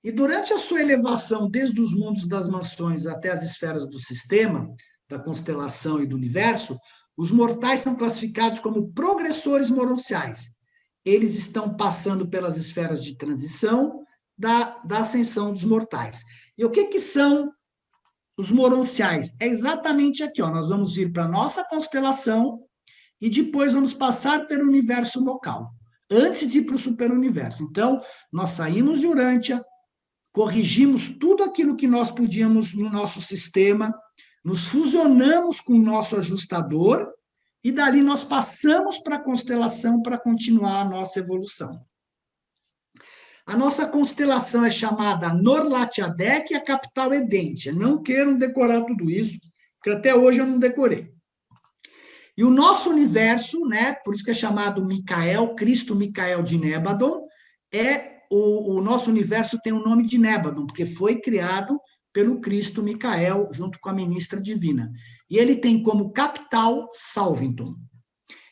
E durante a sua elevação desde os mundos das mansões até as esferas do sistema, da constelação e do universo, os mortais são classificados como progressores moronciais. Eles estão passando pelas esferas de transição da ascensão dos mortais. E o que são os moronciais? É exatamente aqui, ó, nós vamos ir para a nossa constelação e depois vamos passar pelo universo local, antes de ir para o superuniverso. Então, nós saímos de Urântia, corrigimos tudo aquilo que nós podíamos no nosso sistema, nos fusionamos com o nosso ajustador, e dali nós passamos para a constelação para continuar a nossa evolução. A nossa constelação é chamada Norlatiadec e a capital é Dentia. Não queiram decorar tudo isso, porque até hoje eu não decorei. E o nosso universo, né, por isso que é chamado Micael, Cristo Micael de Nébadon, o nosso universo tem o nome de Nébadon, porque foi criado pelo Cristo Micael, junto com a ministra divina. E ele tem como capital Salvington.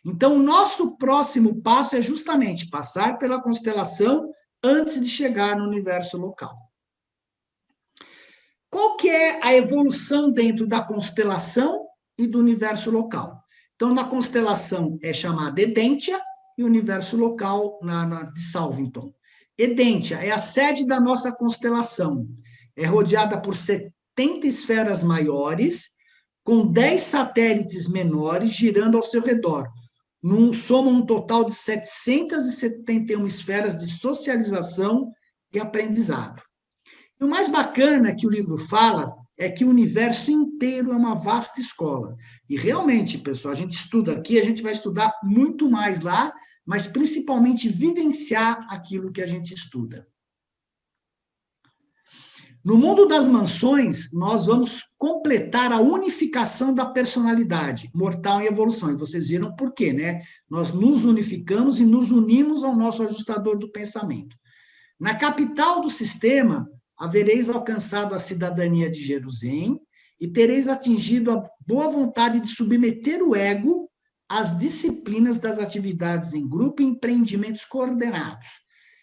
Então, o nosso próximo passo é justamente passar pela constelação antes de chegar no universo local. Qual que é a evolução dentro da constelação e do universo local? Então, na constelação é chamada Edentia e o universo local de Salvington. Edentia é a sede da nossa constelação. É rodeada por 70 esferas maiores, com 10 satélites menores girando ao seu redor. Soma um total de 771 esferas de socialização e aprendizado. E o mais bacana que o livro fala é que o universo inteiro é uma vasta escola. E realmente, pessoal, a gente estuda aqui, a gente vai estudar muito mais lá, mas principalmente vivenciar aquilo que a gente estuda. No mundo das mansões, nós vamos completar a unificação da personalidade, mortal em evolução. E vocês viram por quê, né? Nós nos unificamos e nos unimos ao nosso ajustador do pensamento. Na capital do sistema, havereis alcançado a cidadania de Jerusalém e tereis atingido a boa vontade de submeter o ego às disciplinas das atividades em grupo e empreendimentos coordenados.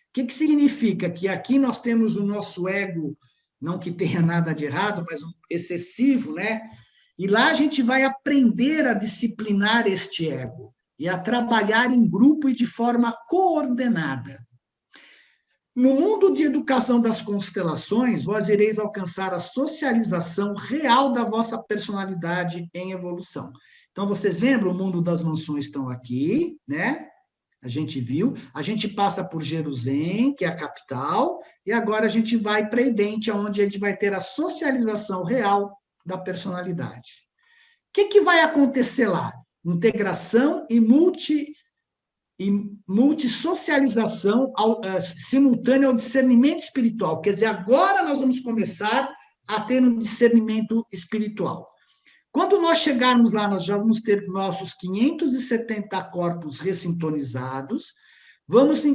O que significa? Que aqui nós temos o nosso ego, não que tenha nada de errado, mas excessivo, né? E lá a gente vai aprender a disciplinar este ego e a trabalhar em grupo e de forma coordenada. No mundo de educação das constelações, vós ireis alcançar a socialização real da vossa personalidade em evolução. Então, vocês lembram? O mundo das mansões estão aqui, né? A gente viu, a gente passa por Jerusalém, que é a capital, e agora a gente vai para Edentia, onde a gente vai ter a socialização real da personalidade. O que vai acontecer lá? Integração e multissocialização simultânea ao discernimento espiritual. Quer dizer, agora nós vamos começar a ter um discernimento espiritual. Quando nós chegarmos lá, nós já vamos ter nossos 570 corpos ressintonizados, vamos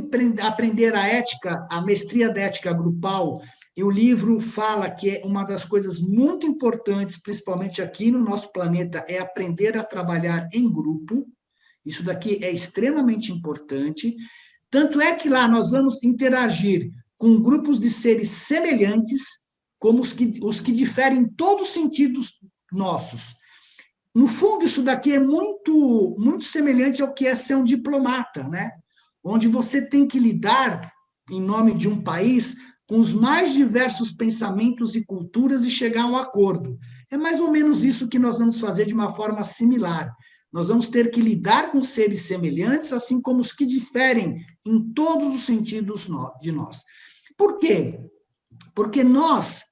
aprender a ética, a mestria da ética grupal, e o livro fala que é uma das coisas muito importantes, principalmente aqui no nosso planeta, é aprender a trabalhar em grupo. Isso daqui é extremamente importante. Tanto é que lá nós vamos interagir com grupos de seres semelhantes, como os que diferem em todos os sentidos nossos. No fundo, isso daqui é muito, muito semelhante ao que é ser um diplomata, né? Onde você tem que lidar, em nome de um país, com os mais diversos pensamentos e culturas e chegar a um acordo. É mais ou menos isso que nós vamos fazer de uma forma similar. Nós vamos ter que lidar com seres semelhantes, assim como os que diferem em todos os sentidos de nós. Por quê? Porque nós,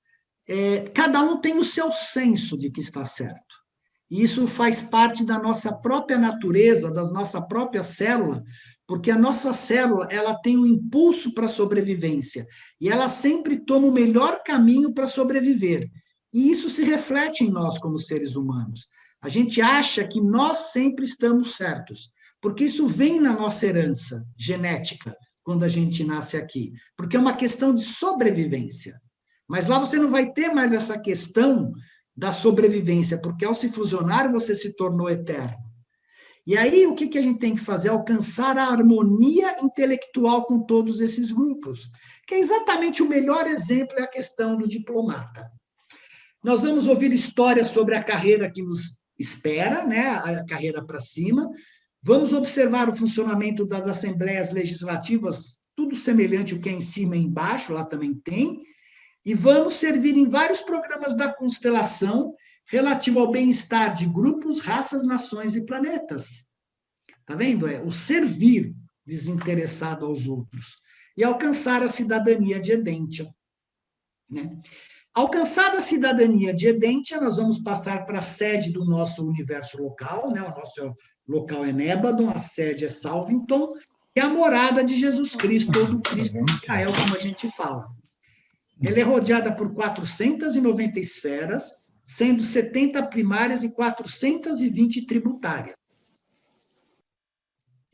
cada um tem o seu senso de que está certo. E isso faz parte da nossa própria natureza, da nossa própria célula, porque a nossa célula, ela tem um impulso para a sobrevivência, e ela sempre toma o melhor caminho para sobreviver. E isso se reflete em nós como seres humanos. A gente acha que nós sempre estamos certos, porque isso vem na nossa herança genética, quando a gente nasce aqui, porque é uma questão de sobrevivência. Mas lá você não vai ter mais essa questão da sobrevivência, porque ao se fusionar, você se tornou eterno. E aí, o que a gente tem que fazer? Alcançar a harmonia intelectual com todos esses grupos, que é exatamente o melhor exemplo, é a questão do diplomata. Nós vamos ouvir histórias sobre a carreira que nos espera, né? A carreira para cima. Vamos observar o funcionamento das assembleias legislativas, tudo semelhante ao que é em cima e embaixo, lá também tem. E vamos servir em vários programas da constelação relativo ao bem-estar de grupos, raças, nações e planetas. Tá vendo? É o servir desinteressado aos outros e alcançar a cidadania de Edentia, né? Alcançada a cidadania de Edentia, nós vamos passar para a sede do nosso universo local, né? O nosso local é Nébadon, a sede é Salvington, e a morada de Jesus Cristo, ou do Cristo Micael, como a gente fala. Ela é rodeada por 490 esferas, sendo 70 primárias e 420 tributárias.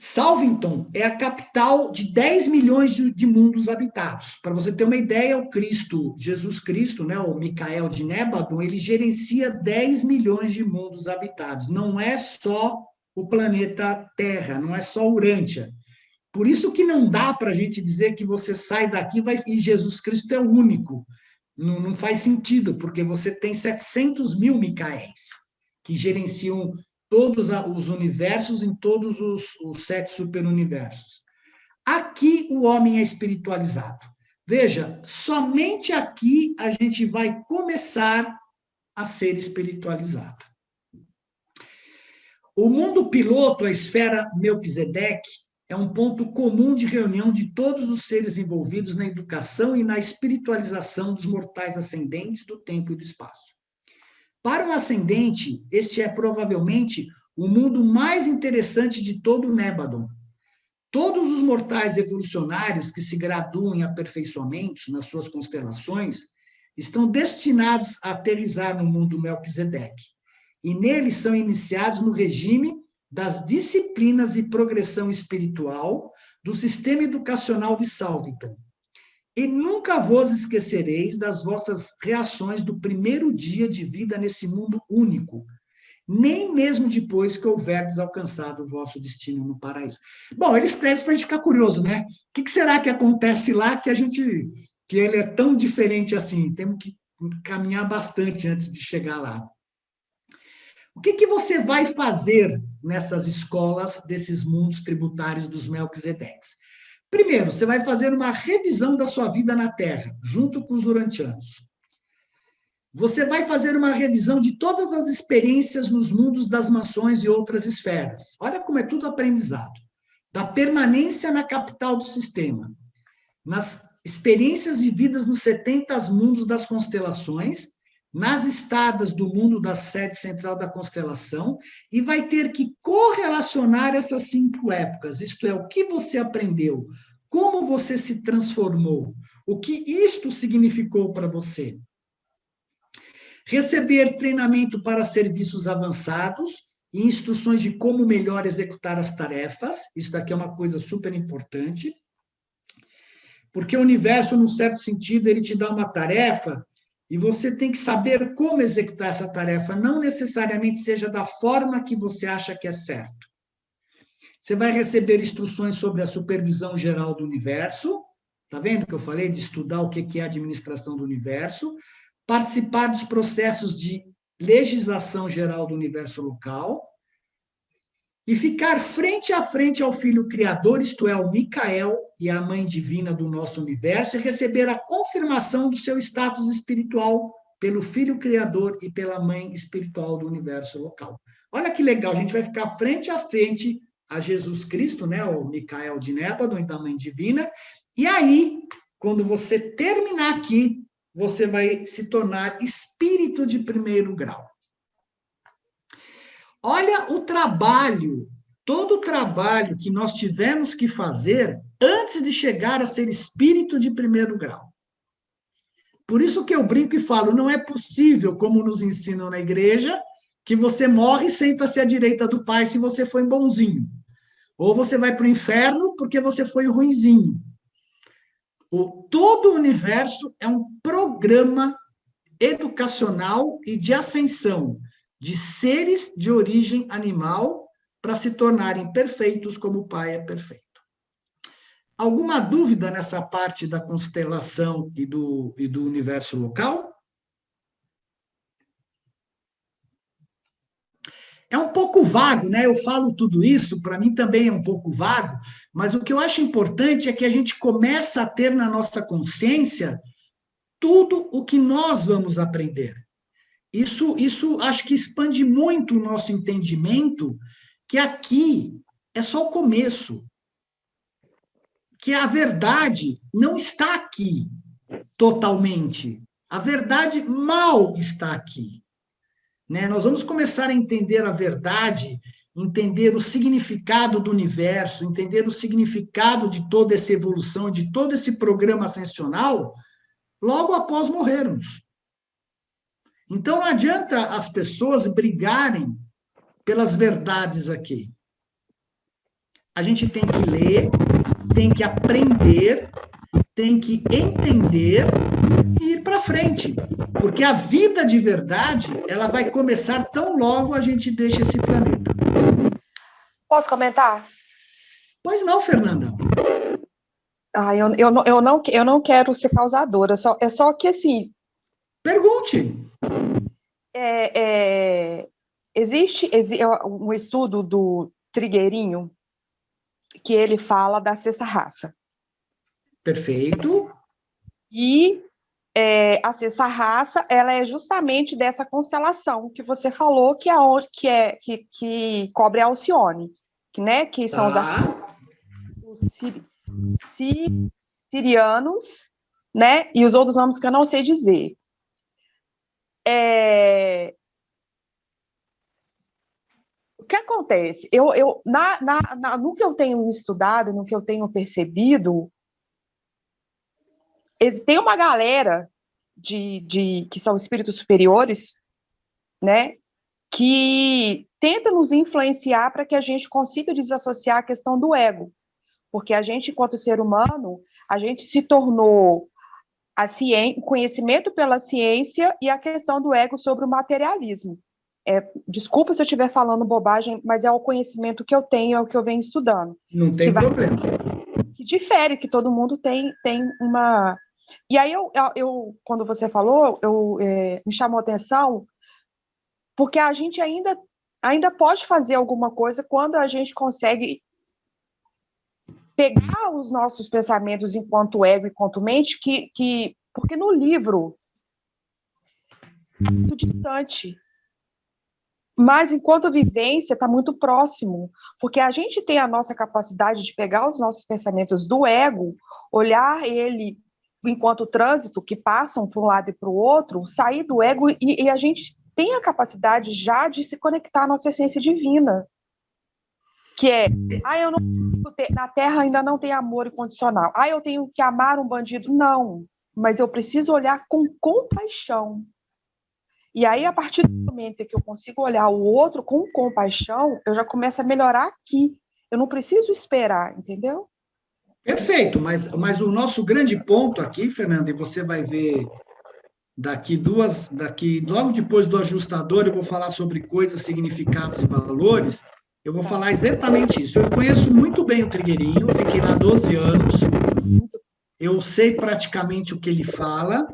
Salvington é a capital de 10 milhões de mundos habitados. Para você ter uma ideia, o Cristo, Jesus Cristo, né, o Micael de Nébadon, ele gerencia 10 milhões de mundos habitados. Não é só o planeta Terra, não é só Urântia. Por isso que não dá para a gente dizer que você sai daqui e Jesus Cristo é o único. Não faz sentido, porque você tem 700 mil Micaéis que gerenciam todos os universos em todos os 7 superuniversos. Aqui o homem é espiritualizado. Veja, somente aqui a gente vai começar a ser espiritualizado. O mundo piloto, a esfera Melquisedeque, é um ponto comum de reunião de todos os seres envolvidos na educação e na espiritualização dos mortais ascendentes do tempo e do espaço. Para um ascendente, este é provavelmente o mundo mais interessante de todo o Nébadon. Todos os mortais evolucionários que se graduam em aperfeiçoamentos nas suas constelações estão destinados a aterrissar no mundo Melquisedeque, e neles são iniciados no regime das disciplinas e progressão espiritual do sistema educacional de Salvington. E nunca vos esquecereis das vossas reações do primeiro dia de vida nesse mundo único, nem mesmo depois que houverdes alcançado o vosso destino no paraíso. Bom, ele escreve para a gente ficar curioso, né? O que será que acontece lá que ele é tão diferente assim? Temos que caminhar bastante antes de chegar lá. O que você vai fazer nessas escolas desses mundos tributários dos Melquisedeques? Primeiro, você vai fazer uma revisão da sua vida na Terra, junto com os urantianos. Você vai fazer uma revisão de todas as experiências nos mundos das mansões e outras esferas. Olha como é tudo aprendizado. Da permanência na capital do sistema, nas experiências vividas nos 70 mundos das constelações, nas estadas do mundo da sede central da constelação, e vai ter que correlacionar essas 5 épocas, isto é, o que você aprendeu, como você se transformou, o que isto significou para você. Receber treinamento para serviços avançados e instruções de como melhor executar as tarefas, isso daqui é uma coisa super importante, porque o universo, num certo sentido, ele te dá uma tarefa, e você tem que saber como executar essa tarefa, não necessariamente seja da forma que você acha que é certo. Você vai receber instruções sobre a supervisão geral do universo, tá vendo que eu falei de estudar o que é a administração do universo, participar dos processos de legislação geral do universo local, e ficar frente a frente ao Filho Criador, isto é, o Micael e a Mãe Divina do nosso universo, e receber a confirmação do seu status espiritual pelo Filho Criador e pela Mãe Espiritual do universo local. Olha que legal, a gente vai ficar frente a frente a Jesus Cristo, né, o Micael de Nébadon e da Mãe Divina, e aí, quando você terminar aqui, você vai se tornar espírito de 1º grau. Olha o trabalho, todo o trabalho que nós tivemos que fazer antes de chegar a ser espírito de 1º grau. Por isso que eu brinco e falo, não é possível, como nos ensinam na igreja, que você morre e senta-se à direita do Pai se você foi bonzinho. Ou você vai para o inferno porque você foi ruinzinho. Todo o universo é um programa educacional e de ascensão de seres de origem animal para se tornarem perfeitos como o Pai é perfeito. Alguma dúvida nessa parte da constelação e do universo local? É um pouco vago, né? Eu falo tudo isso, para mim também é um pouco vago, mas o que eu acho importante é que a gente começa a ter na nossa consciência tudo o que nós vamos aprender. Isso acho que expande muito o nosso entendimento, que aqui é só o começo, que a verdade não está aqui totalmente. A verdade mal está aqui. Né? Nós vamos começar a entender a verdade, entender o significado do universo, entender o significado de toda essa evolução, de todo esse programa ascensional, logo após morrermos. Então, não adianta as pessoas brigarem pelas verdades aqui. A gente tem que ler, tem que aprender, tem que entender e ir para frente. Porque a vida de verdade, ela vai começar tão logo a gente deixa esse planeta. Posso comentar? Pois não, Fernanda. Eu não quero ser causadora, é só que, assim... Pergunte. Existe um estudo do Trigueirinho que ele fala da sexta raça. Perfeito. E a sexta raça, ela é justamente dessa constelação que você falou, que cobre a Alcione, né? Que são os sirianos, né? E os outros nomes que eu não sei dizer. O que acontece? No que eu tenho estudado, no que eu tenho percebido, tem uma galera que são espíritos superiores, né, que tenta nos influenciar para que a gente consiga desassociar a questão do ego, porque a gente, enquanto ser humano, a gente se tornou o conhecimento pela ciência e a questão do ego sobre o materialismo. Desculpa se eu estiver falando bobagem, mas é o conhecimento que eu tenho, é o que eu venho estudando. Não tem problema. Que difere, que todo mundo tem uma... E aí, quando você falou, me chamou a atenção, porque a gente ainda pode fazer alguma coisa quando a gente consegue pegar os nossos pensamentos enquanto ego e enquanto mente, porque no livro é muito distante, mas enquanto vivência está muito próximo, porque a gente tem a nossa capacidade de pegar os nossos pensamentos do ego, olhar ele enquanto trânsito, que passam para um lado e para o outro, sair do ego, e a gente tem a capacidade já de se conectar à nossa essência divina, que eu não consigo na Terra ainda não tem amor incondicional, eu tenho que amar um bandido, não, mas eu preciso olhar com compaixão. E aí, a partir do momento que eu consigo olhar o outro com compaixão, eu já começo a melhorar aqui. Eu não preciso esperar, entendeu? Perfeito, mas o nosso grande ponto aqui, Fernanda, e você vai ver daqui logo depois do ajustador, eu vou falar sobre coisas, significados e valores, eu vou falar exatamente isso. Eu conheço muito bem o Trigueirinho, fiquei lá 12 anos, eu sei praticamente o que ele fala.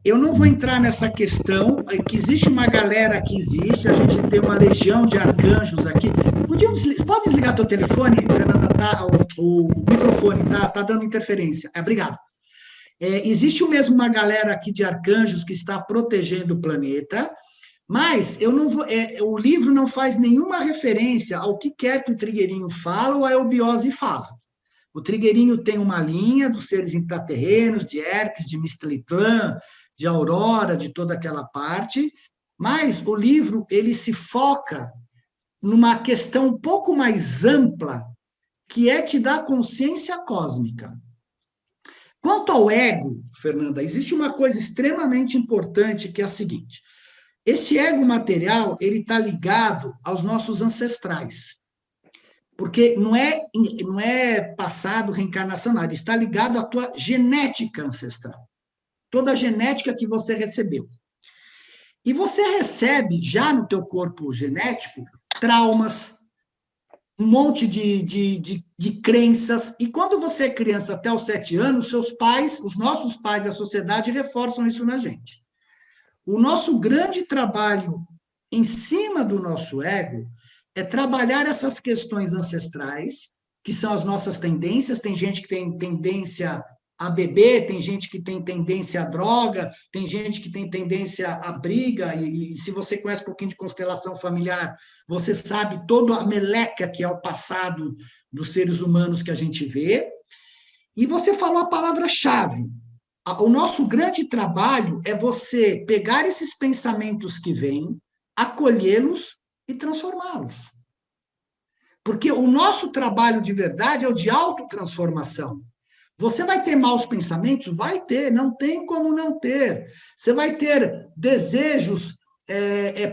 Eu não vou entrar nessa questão, que existe uma galera que existe, a gente tem uma legião de arcanjos aqui. Pode desligar teu telefone, Fernanda? O microfone tá dando interferência. Obrigado. Existe mesmo uma galera aqui de arcanjos que está protegendo o planeta, mas eu não vou, o livro não faz nenhuma referência ao que quer que o Trigueirinho fala ou a Eubiose fala. O Trigueirinho tem uma linha dos seres intraterrenos, de Hermes, de Mistelitlã, de Aurora, de toda aquela parte, mas o livro ele se foca numa questão um pouco mais ampla, que é te dar consciência cósmica. Quanto ao ego, Fernanda, existe uma coisa extremamente importante, que é a seguinte: esse ego material ele está ligado aos nossos ancestrais. Porque não é passado, reencarnação, nada. Está ligado à tua genética ancestral. Toda a genética que você recebeu. E você recebe já no teu corpo genético traumas, um monte de crenças. E quando você é criança até os 7 anos, seus pais, os nossos pais e a sociedade reforçam isso na gente. O nosso grande trabalho em cima do nosso ego é trabalhar essas questões ancestrais, que são as nossas tendências. Tem gente que tem tendência a beber, tem gente que tem tendência à droga, tem gente que tem tendência à briga, e se você conhece um pouquinho de constelação familiar, você sabe toda a meleca que é o passado dos seres humanos que a gente vê. E você falou a palavra-chave. O nosso grande trabalho é você pegar esses pensamentos que vêm, acolhê-los e transformá-los. Porque o nosso trabalho de verdade é o de autotransformação. Você vai ter maus pensamentos? Vai ter, não tem como não ter. Você vai ter desejos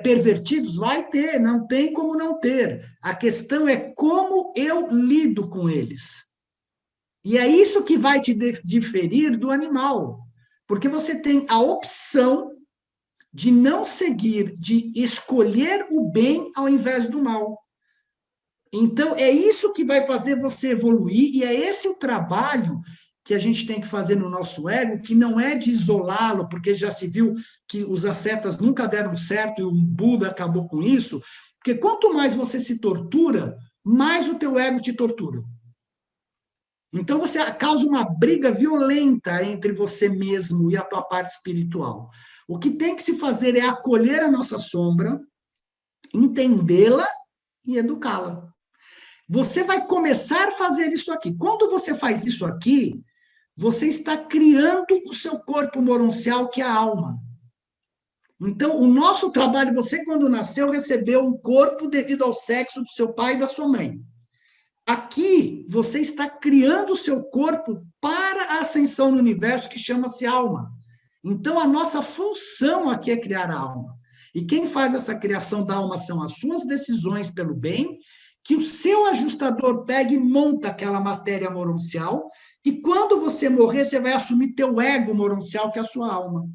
pervertidos? Vai ter, não tem como não ter. A questão é como eu lido com eles. E é isso que vai te diferir do animal. Porque você tem a opção de não seguir, de escolher o bem ao invés do mal. Então, é isso que vai fazer você evoluir, e é esse o trabalho que a gente tem que fazer no nosso ego, que não é de isolá-lo, porque já se viu que os ascetas nunca deram certo e o Buda acabou com isso, porque quanto mais você se tortura, mais o teu ego te tortura. Então, você causa uma briga violenta entre você mesmo e a tua parte espiritual. O que tem que se fazer é acolher a nossa sombra, entendê-la e educá-la. Você vai começar a fazer isso aqui. Quando você faz isso aqui, você está criando o seu corpo moroncial, que é a alma. Então, o nosso trabalho, você quando nasceu, recebeu um corpo devido ao sexo do seu pai e da sua mãe. Aqui, você está criando o seu corpo para a ascensão no universo, que chama-se alma. Então, a nossa função aqui é criar a alma. E quem faz essa criação da alma são as suas decisões pelo bem, que o seu ajustador pega e monta aquela matéria moroncial, e quando você morrer, você vai assumir teu ego moroncial, que é a sua alma.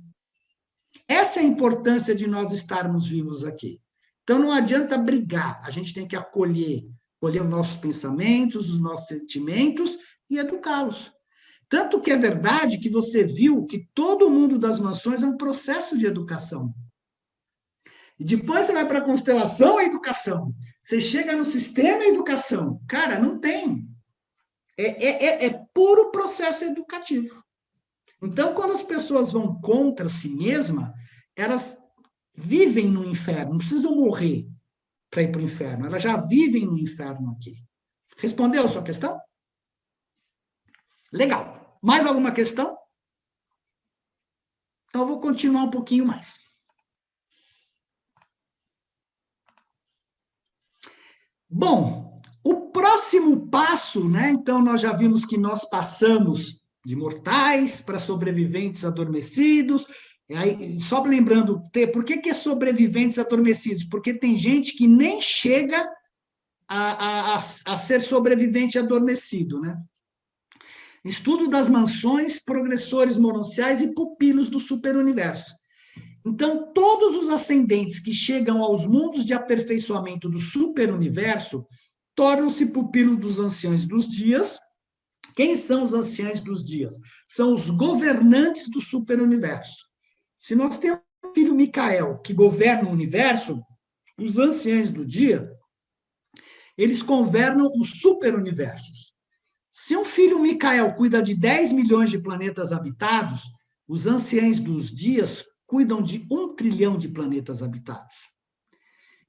Essa é a importância de nós estarmos vivos aqui. Então, não adianta brigar, a gente tem que acolher os nossos pensamentos, os nossos sentimentos e educá-los. Tanto que é verdade que você viu que todo mundo das mansões é um processo de educação. E depois você vai para a constelação, a educação. Você chega no sistema, a educação. Cara, não tem. É puro processo educativo. Então, quando as pessoas vão contra si mesma, elas vivem no inferno, não precisam morrer para ir para o inferno. Elas já vivem no inferno aqui. Respondeu a sua questão? Legal. Mais alguma questão? Então, eu vou continuar um pouquinho mais. Bom, o próximo passo, né? Então, nós já vimos que nós passamos de mortais para sobreviventes adormecidos. Aí, só lembrando, por que é sobreviventes adormecidos? Porque tem gente que nem chega a ser sobrevivente adormecido, né? Estudo das mansões, progressores moronciais e pupilos do superuniverso. Então, todos os ascendentes que chegam aos mundos de aperfeiçoamento do superuniverso tornam-se pupilos dos anciãos dos dias. Quem são os anciãos dos dias? São os governantes do superuniverso. Se nós temos o filho Micael, que governa o universo, os anciãos do dia, eles governam os superuniversos. Se um filho Micael cuida de 10 milhões de planetas habitados, os anciãos dos dias cuidam de 1 trilhão de planetas habitados.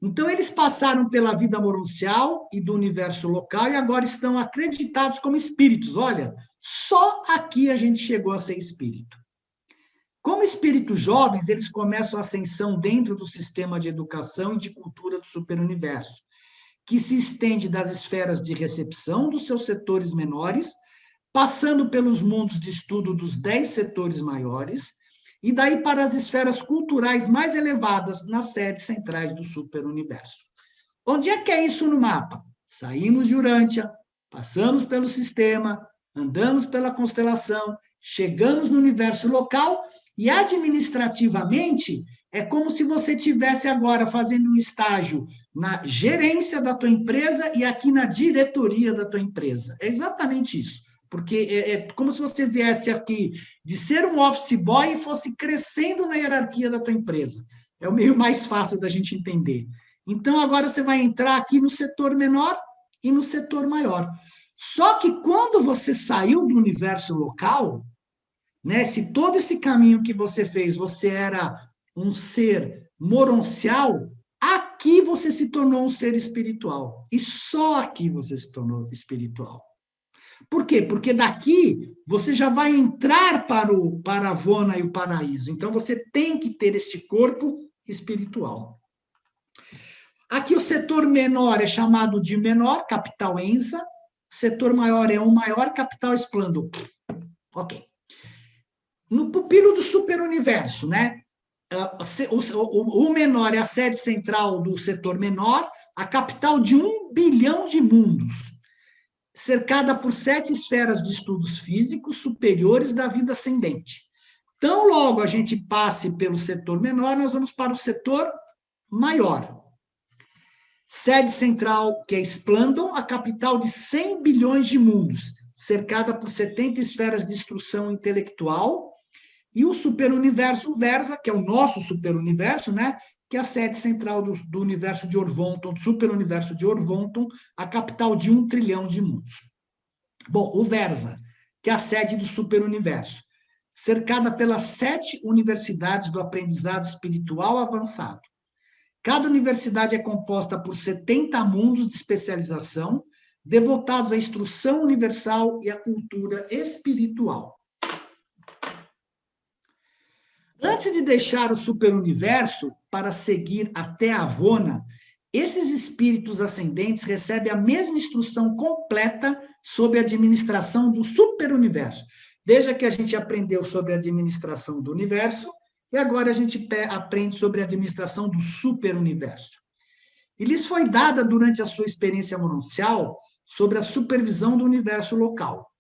Então, eles passaram pela vida moroncial e do universo local e agora estão acreditados como espíritos. Olha, só aqui a gente chegou a ser espírito. Como espíritos jovens, eles começam a ascensão dentro do sistema de educação e de cultura do superuniverso, que se estende das esferas de recepção dos seus setores menores, passando pelos mundos de estudo dos 10 setores maiores, e daí para as esferas culturais mais elevadas nas sedes centrais do superuniverso. Onde é que é isso no mapa? Saímos de Urântia, passamos pelo sistema, andamos pela constelação, chegamos no universo local e administrativamente é como se você estivesse agora fazendo um estágio na gerência da tua empresa e aqui na diretoria da tua empresa. É exatamente isso. Porque é como se você viesse aqui de ser um office boy e fosse crescendo na hierarquia da tua empresa. É o meio mais fácil da gente entender. Então, agora você vai entrar aqui no setor menor e no setor maior. Só que quando você saiu do universo local, né, se todo esse caminho que você fez, você era um ser moroncial, aqui você se tornou um ser espiritual. E só aqui você se tornou espiritual. Por quê? Porque daqui você já vai entrar para a Avona e o paraíso. Então, você tem que ter este corpo espiritual. Aqui o setor menor é chamado de menor, capital Ensa. Setor maior é o maior, capital Esplendor. Ok. No pupilo do superuniverso, né? O menor é a sede central do setor menor, a capital de 1 bilhão de mundos, cercada por 7 esferas de estudos físicos superiores da vida ascendente. Tão logo a gente passe pelo setor menor, nós vamos para o setor maior. Sede central, que é Splandon, a capital de 100 bilhões de mundos, cercada por 70 esferas de instrução intelectual, e o superuniverso Versa, que é o nosso superuniverso, né? Que é a sede central do universo de Orvonton, do superuniverso de Orvonton, a capital de 1 trilhão de mundos. Bom, o Versa, que é a sede do superuniverso, cercada pelas 7 universidades do aprendizado espiritual avançado. Cada universidade é composta por 70 mundos de especialização, devotados à instrução universal e à cultura espiritual. Antes de deixar o superuniverso para seguir até a Avona, esses espíritos ascendentes recebem a mesma instrução completa sobre a administração do superuniverso. Veja que a gente aprendeu sobre a administração do universo e agora a gente aprende sobre a administração do superuniverso. E lhes foi dada durante a sua experiência mononcial sobre a supervisão do universo local.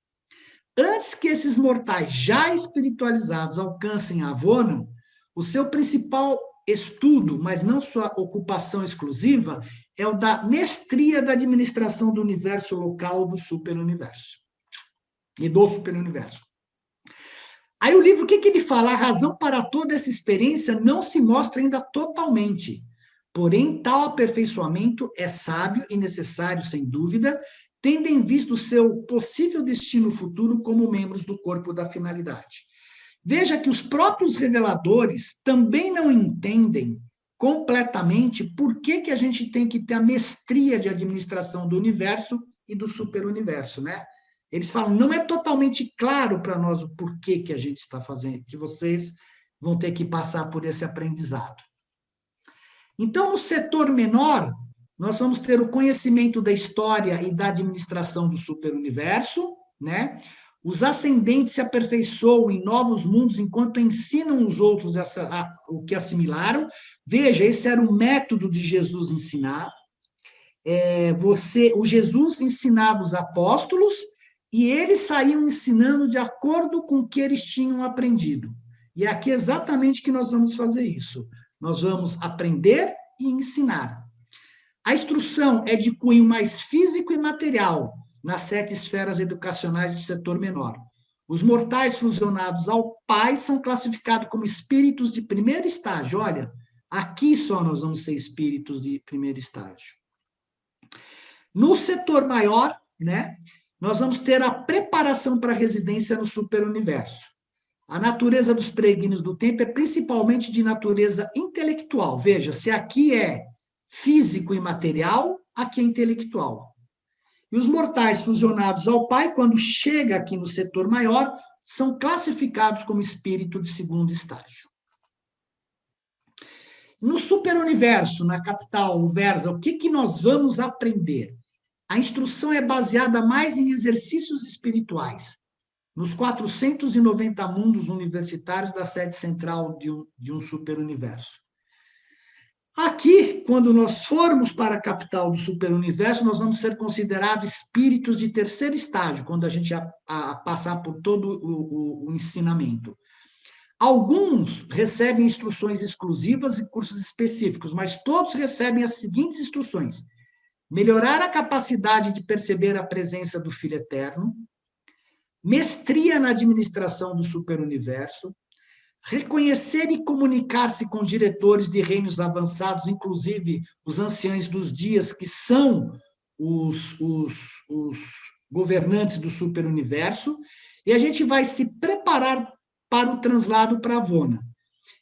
Antes que esses mortais já espiritualizados alcancem a Avona, o seu principal estudo, mas não sua ocupação exclusiva, é o da mestria da administração do universo local do superuniverso. E do superuniverso. Aí o livro, o que ele fala? A razão para toda essa experiência não se mostra ainda totalmente. Porém, tal aperfeiçoamento é sábio e necessário, sem dúvida, tendo em vista o seu possível destino futuro como membros do corpo da finalidade. Veja que os próprios reveladores também não entendem completamente por que a gente tem que ter a mestria de administração do universo e do superuniverso, né? Eles falam, não é totalmente claro para nós o porquê que a gente está fazendo, que vocês vão ter que passar por esse aprendizado. Então, no setor menor, nós vamos ter o conhecimento da história e da administração do superuniverso, né? Os ascendentes se aperfeiçoam em novos mundos enquanto ensinam os outros o que assimilaram. Veja, esse era o método de Jesus ensinar. O Jesus ensinava os apóstolos e eles saíam ensinando de acordo com o que eles tinham aprendido. E aqui é exatamente que nós vamos fazer isso. Nós vamos aprender e ensinar. A instrução é de cunho mais físico e material, nas 7 esferas educacionais do setor menor. Os mortais fusionados ao Pai são classificados como espíritos de primeiro estágio. Olha, aqui só nós vamos ser espíritos de primeiro estágio. No setor maior, né, nós vamos ter a preparação para a residência no superuniverso. A natureza dos peregrinos do tempo é principalmente de natureza intelectual. Veja, se aqui é físico e material, aqui é intelectual. E os mortais fusionados ao Pai, quando chega aqui no setor maior, são classificados como espírito de segundo estágio. No superuniverso, na capital, o Versa, o que nós vamos aprender? A instrução é baseada mais em exercícios espirituais, nos 490 mundos universitários da sede central de um superuniverso. Aqui, quando nós formos para a capital do superuniverso, nós vamos ser considerados espíritos de terceiro estágio, quando a gente passar por todo o ensinamento. Alguns recebem instruções exclusivas e cursos específicos, mas todos recebem as seguintes instruções: melhorar a capacidade de perceber a presença do Filho Eterno, mestria na administração do superuniverso, reconhecer e comunicar-se com diretores de reinos avançados, inclusive os anciãos dos dias, que são os governantes do superuniverso, e a gente vai se preparar para o translado para Avona.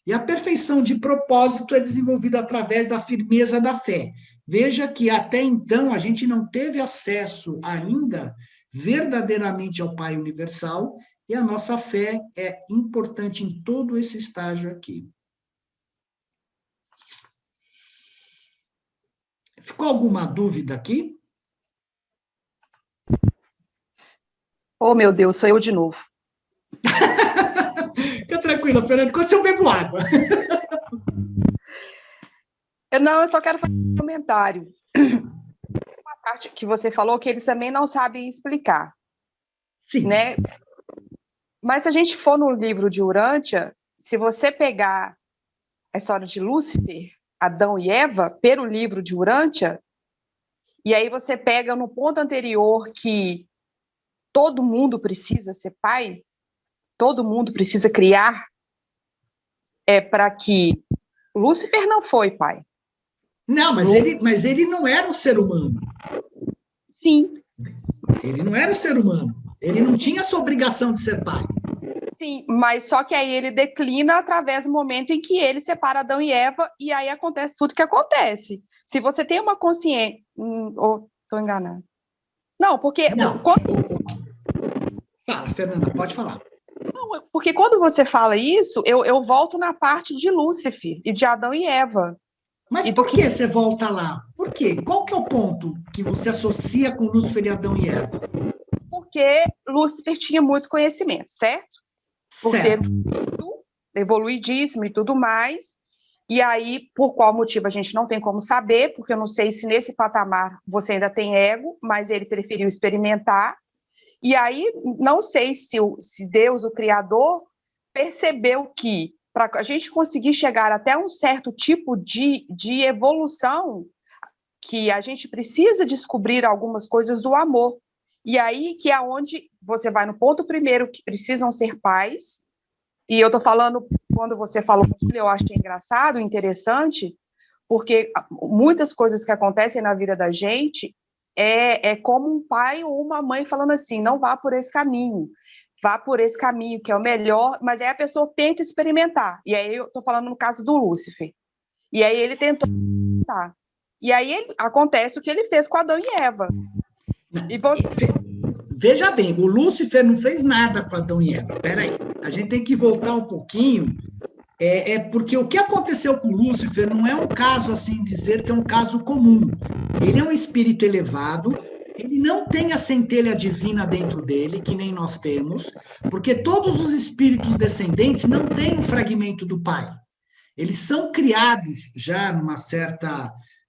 E a perfeição de propósito é desenvolvida através da firmeza da fé. Veja que até então a gente não teve acesso ainda verdadeiramente ao Pai Universal, e a nossa fé é importante em todo esse estágio aqui. Ficou alguma dúvida aqui? Oh, meu Deus, sou eu de novo. Fica tranquila, Fernanda, enquanto eu bebo água. Eu só quero fazer um comentário. Uma parte que você falou que eles também não sabem explicar. Sim. Né? Mas se a gente for no livro de Urântia, se você pegar a história de Lúcifer, Adão e Eva, pelo livro de Urântia, e aí você pega no ponto anterior que todo mundo precisa ser pai, todo mundo precisa criar, para que Lúcifer não foi pai. Não, mas ele não era um ser humano. Sim. Ele não era ser humano. Ele não tinha essa obrigação de ser pai. Sim, mas só que aí ele declina através do momento em que ele separa Adão e Eva, e aí acontece tudo que acontece. Se você tem uma consciência... Ou estou enganada? Não, porque... Não. Fala, Fernanda, pode falar. Não, porque quando você fala isso, eu volto na parte de Lúcifer e de Adão e Eva. Mas por que você volta lá? Por quê? Qual que é o ponto que você associa com Lúcifer e Adão e Eva? Porque Lúcifer tinha muito conhecimento, certo? Por ser evoluidíssimo e tudo mais. E aí, por qual motivo a gente não tem como saber, porque eu não sei se nesse patamar você ainda tem ego, mas ele preferiu experimentar. E aí, não sei se Deus, o Criador, percebeu que para a gente conseguir chegar até um certo tipo de evolução, que a gente precisa descobrir algumas coisas do amor. E aí que é onde você vai no ponto primeiro, que precisam ser pais. E eu estou falando, quando você falou, eu achei engraçado, interessante, porque muitas coisas que acontecem na vida da gente é como um pai ou uma mãe falando assim, não vá por esse caminho, vá por esse caminho, que é o melhor, mas aí a pessoa tenta experimentar. E aí eu estou falando no caso do Lúcifer. E aí ele tentou experimentar. E aí acontece o que ele fez com Adão e Eva. E você... Veja bem, o Lúcifer não fez nada com Adão e Eva. Peraí, a gente tem que voltar um pouquinho, porque o que aconteceu com Lúcifer não é um caso, assim, dizer que é um caso comum. Ele é um espírito elevado, ele não tem a centelha divina dentro dele, que nem nós temos, porque todos os espíritos descendentes não têm um fragmento do pai. Eles são criados já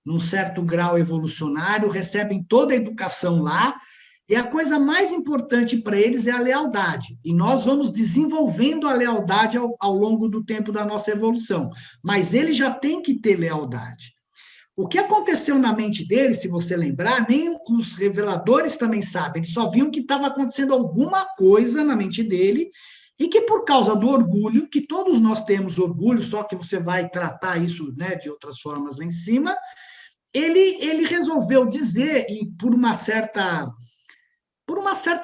num certo grau evolucionário, recebem toda a educação lá, e a coisa mais importante para eles é a lealdade. E nós vamos desenvolvendo a lealdade ao longo do tempo da nossa evolução. Mas eles já têm que ter lealdade. O que aconteceu na mente deles, se você lembrar, nem os reveladores também sabem. Eles só viam que estava acontecendo alguma coisa na mente dele, e que por causa do orgulho, que todos nós temos orgulho, só que você vai tratar isso, né, de outras formas lá em cima, ele resolveu dizer, e por uma certa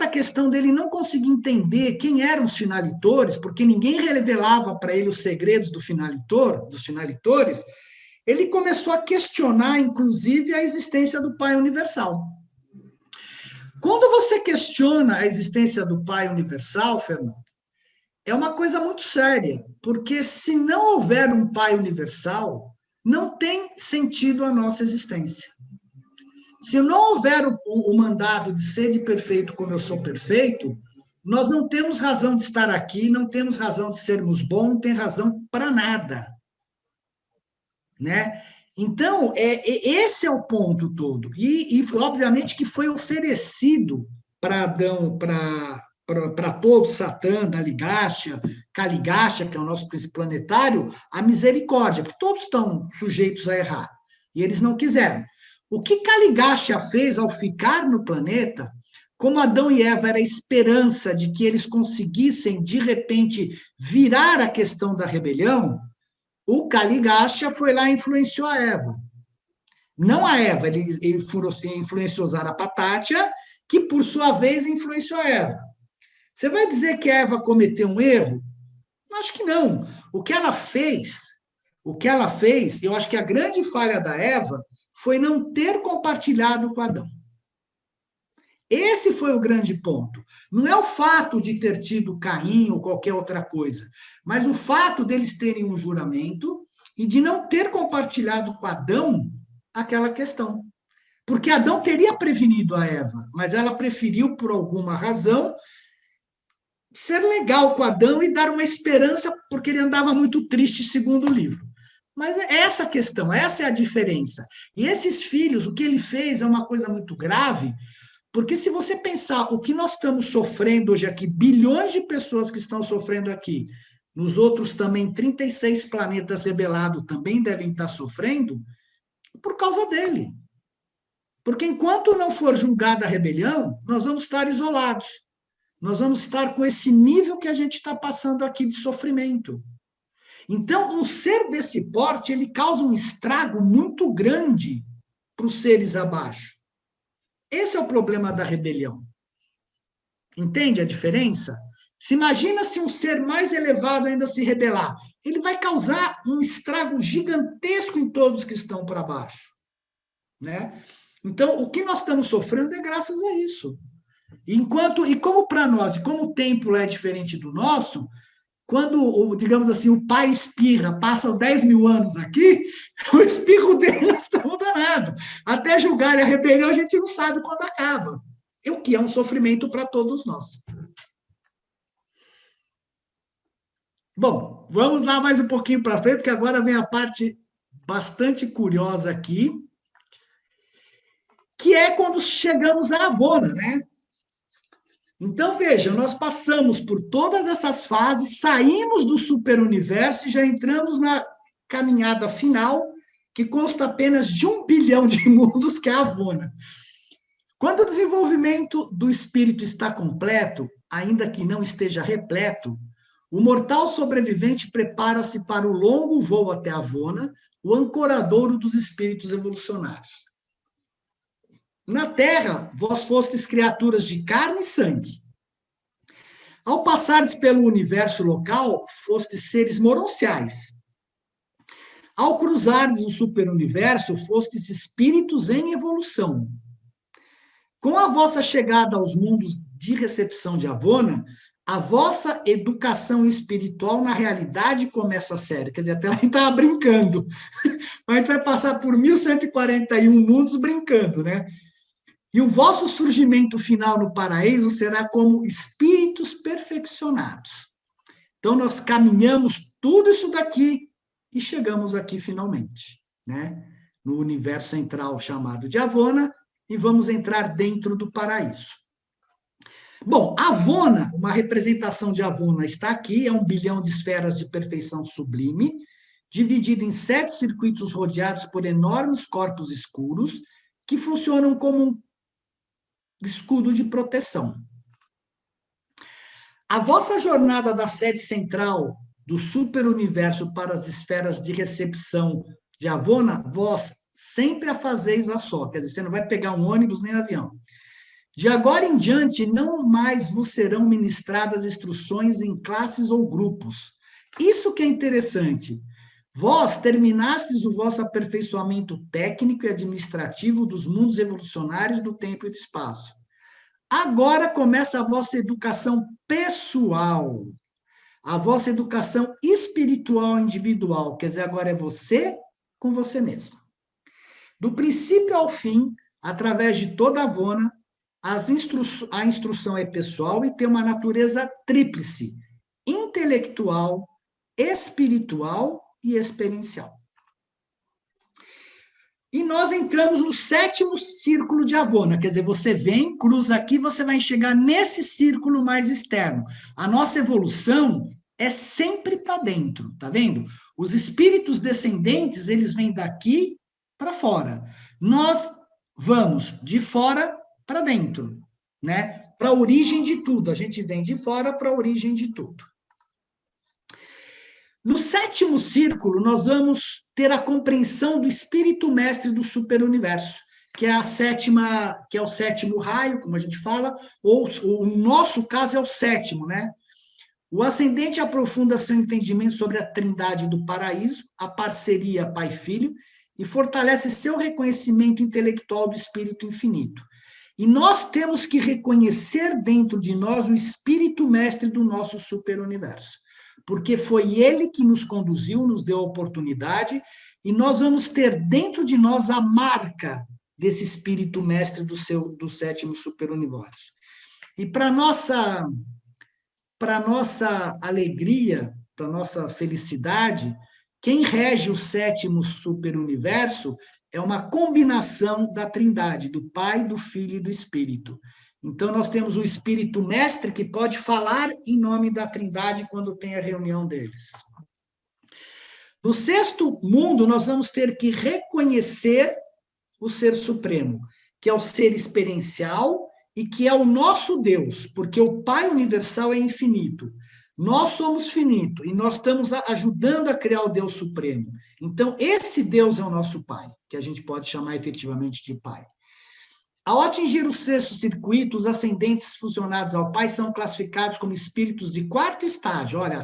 questão dele não conseguir entender quem eram os finalitores, porque ninguém revelava para ele os segredos dos finalitores, ele começou a questionar, inclusive, a existência do Pai Universal. Quando você questiona a existência do Pai Universal, Fernando, é uma coisa muito séria, porque se não houver um Pai Universal, não tem sentido a nossa existência. Se não houver o mandado de ser de perfeito como eu sou perfeito, nós não temos razão de estar aqui, não temos razão de sermos bons, não tem razão para nada. Né? Então, esse é o ponto todo. E obviamente, que foi oferecido para Adão, para para todos, Satã, Daligáxia, Caligáxia, que é o nosso príncipe planetário, a misericórdia, porque todos estão sujeitos a errar, e eles não quiseram. O que Caligáxia fez ao ficar no planeta, como Adão e Eva era a esperança de que eles conseguissem, de repente, virar a questão da rebelião, o Caligáxia foi lá e influenciou a Eva. Não a Eva, ele influenciou Zarapatátia, que, por sua vez, influenciou a Eva. Você vai dizer que a Eva cometeu um erro? Acho que não. O que ela fez, eu acho que a grande falha da Eva foi não ter compartilhado com Adão. Esse foi o grande ponto. Não é o fato de ter tido Caim ou qualquer outra coisa, mas o fato deles terem um juramento e de não ter compartilhado com Adão aquela questão. Porque Adão teria prevenido a Eva, mas ela preferiu, por alguma razão, ser legal com Adão e dar uma esperança, porque ele andava muito triste, segundo o livro. Mas é essa a questão, essa é a diferença. E esses filhos, o que ele fez é uma coisa muito grave, porque se você pensar o que nós estamos sofrendo hoje aqui, bilhões de pessoas que estão sofrendo aqui, nos outros também 36 planetas rebelados também devem estar sofrendo, por causa dele. Porque enquanto não for julgada a rebelião, nós vamos estar isolados. Nós vamos estar com esse nível que a gente está passando aqui de sofrimento. Então, um ser desse porte, ele causa um estrago muito grande para os seres abaixo. Esse é o problema da rebelião. Entende a diferença? Se imagina se um ser mais elevado ainda se rebelar. Ele vai causar um estrago gigantesco em todos que estão para baixo. Né? Então, o que nós estamos sofrendo é graças a isso. E como para nós, e como o templo é diferente do nosso, quando, digamos assim, o pai espirra, passa 10 mil anos aqui, o espirro dele nós estamos danados. Até julgar a rebelião, a gente não sabe quando acaba. O que é um sofrimento para todos nós. Bom, vamos lá mais um pouquinho para frente, porque agora vem a parte bastante curiosa aqui, que é quando chegamos à Avona, né? Então, veja, nós passamos por todas essas fases, saímos do superuniverso e já entramos na caminhada final, que consta apenas de 1 bilhão de mundos, que é a Avona. Quando o desenvolvimento do espírito está completo, ainda que não esteja repleto, o mortal sobrevivente prepara-se para o longo voo até a Avona, o ancoradouro dos espíritos evolucionários. Na Terra, vós fostes criaturas de carne e sangue. Ao passares pelo universo local, fostes seres moronciais. Ao cruzardes o superuniverso, fostes espíritos em evolução. Com a vossa chegada aos mundos de recepção de Avona, a vossa educação espiritual, na realidade, começa séria. Quer dizer, até a gente estava brincando. A gente vai passar por 1141 mundos brincando, né? E o vosso surgimento final no paraíso será como espíritos perfeccionados. Então, nós caminhamos tudo isso daqui e chegamos aqui finalmente, né? No universo central chamado de Avona, e vamos entrar dentro do paraíso. Bom, Avona, uma representação de Avona está aqui, é 1 bilhão de esferas de perfeição sublime, dividida em 7 circuitos rodeados por enormes corpos escuros, que funcionam como um escudo de proteção. A vossa jornada da sede central do superuniverso para as esferas de recepção de Avona, vós sempre a fazeis a só, quer dizer, você não vai pegar um ônibus nem avião. De agora em diante, não mais vos serão ministradas instruções em classes ou grupos. Isso que é interessante. Vós terminastes o vosso aperfeiçoamento técnico e administrativo dos mundos evolucionários do tempo e do espaço. Agora começa a vossa educação pessoal, a vossa educação espiritual individual, quer dizer, agora é você com você mesmo. Do princípio ao fim, através de toda a Avona, a instrução é pessoal e tem uma natureza tríplice, intelectual, espiritual e experiencial. E nós entramos no 7º círculo de Avona, quer dizer, você vem, cruza aqui, você vai chegar nesse círculo mais externo. A nossa evolução é sempre para dentro, tá vendo? Os espíritos descendentes, eles vêm daqui para fora. Nós vamos de fora para dentro, né? Para a origem de tudo. A gente vem de fora para a origem de tudo. No 7º círculo, nós vamos ter a compreensão do espírito mestre do superuniverso, que é o 7º raio, como a gente fala, ou o nosso caso é o 7º, né? O ascendente aprofunda seu entendimento sobre a trindade do paraíso, a parceria pai-filho, e fortalece seu reconhecimento intelectual do espírito infinito. E nós temos que reconhecer dentro de nós o espírito mestre do nosso superuniverso, porque foi ele que nos conduziu, nos deu a oportunidade, e nós vamos ter dentro de nós a marca desse espírito mestre do 7º superuniverso. E para nossa alegria, para nossa felicidade, quem rege o 7º superuniverso é uma combinação da trindade, do Pai, do Filho e do Espírito. Então, nós temos o Espírito Mestre que pode falar em nome da Trindade quando tem a reunião deles. No 6º mundo, nós vamos ter que reconhecer o Ser Supremo, que é o ser experiencial e que é o nosso Deus, porque o Pai Universal é infinito. Nós somos finito e nós estamos ajudando a criar o Deus Supremo. Então, esse Deus é o nosso Pai, que a gente pode chamar efetivamente de Pai. Ao atingir o 6º circuito, os ascendentes fusionados ao Pai são classificados como espíritos de 4º estágio. Olha,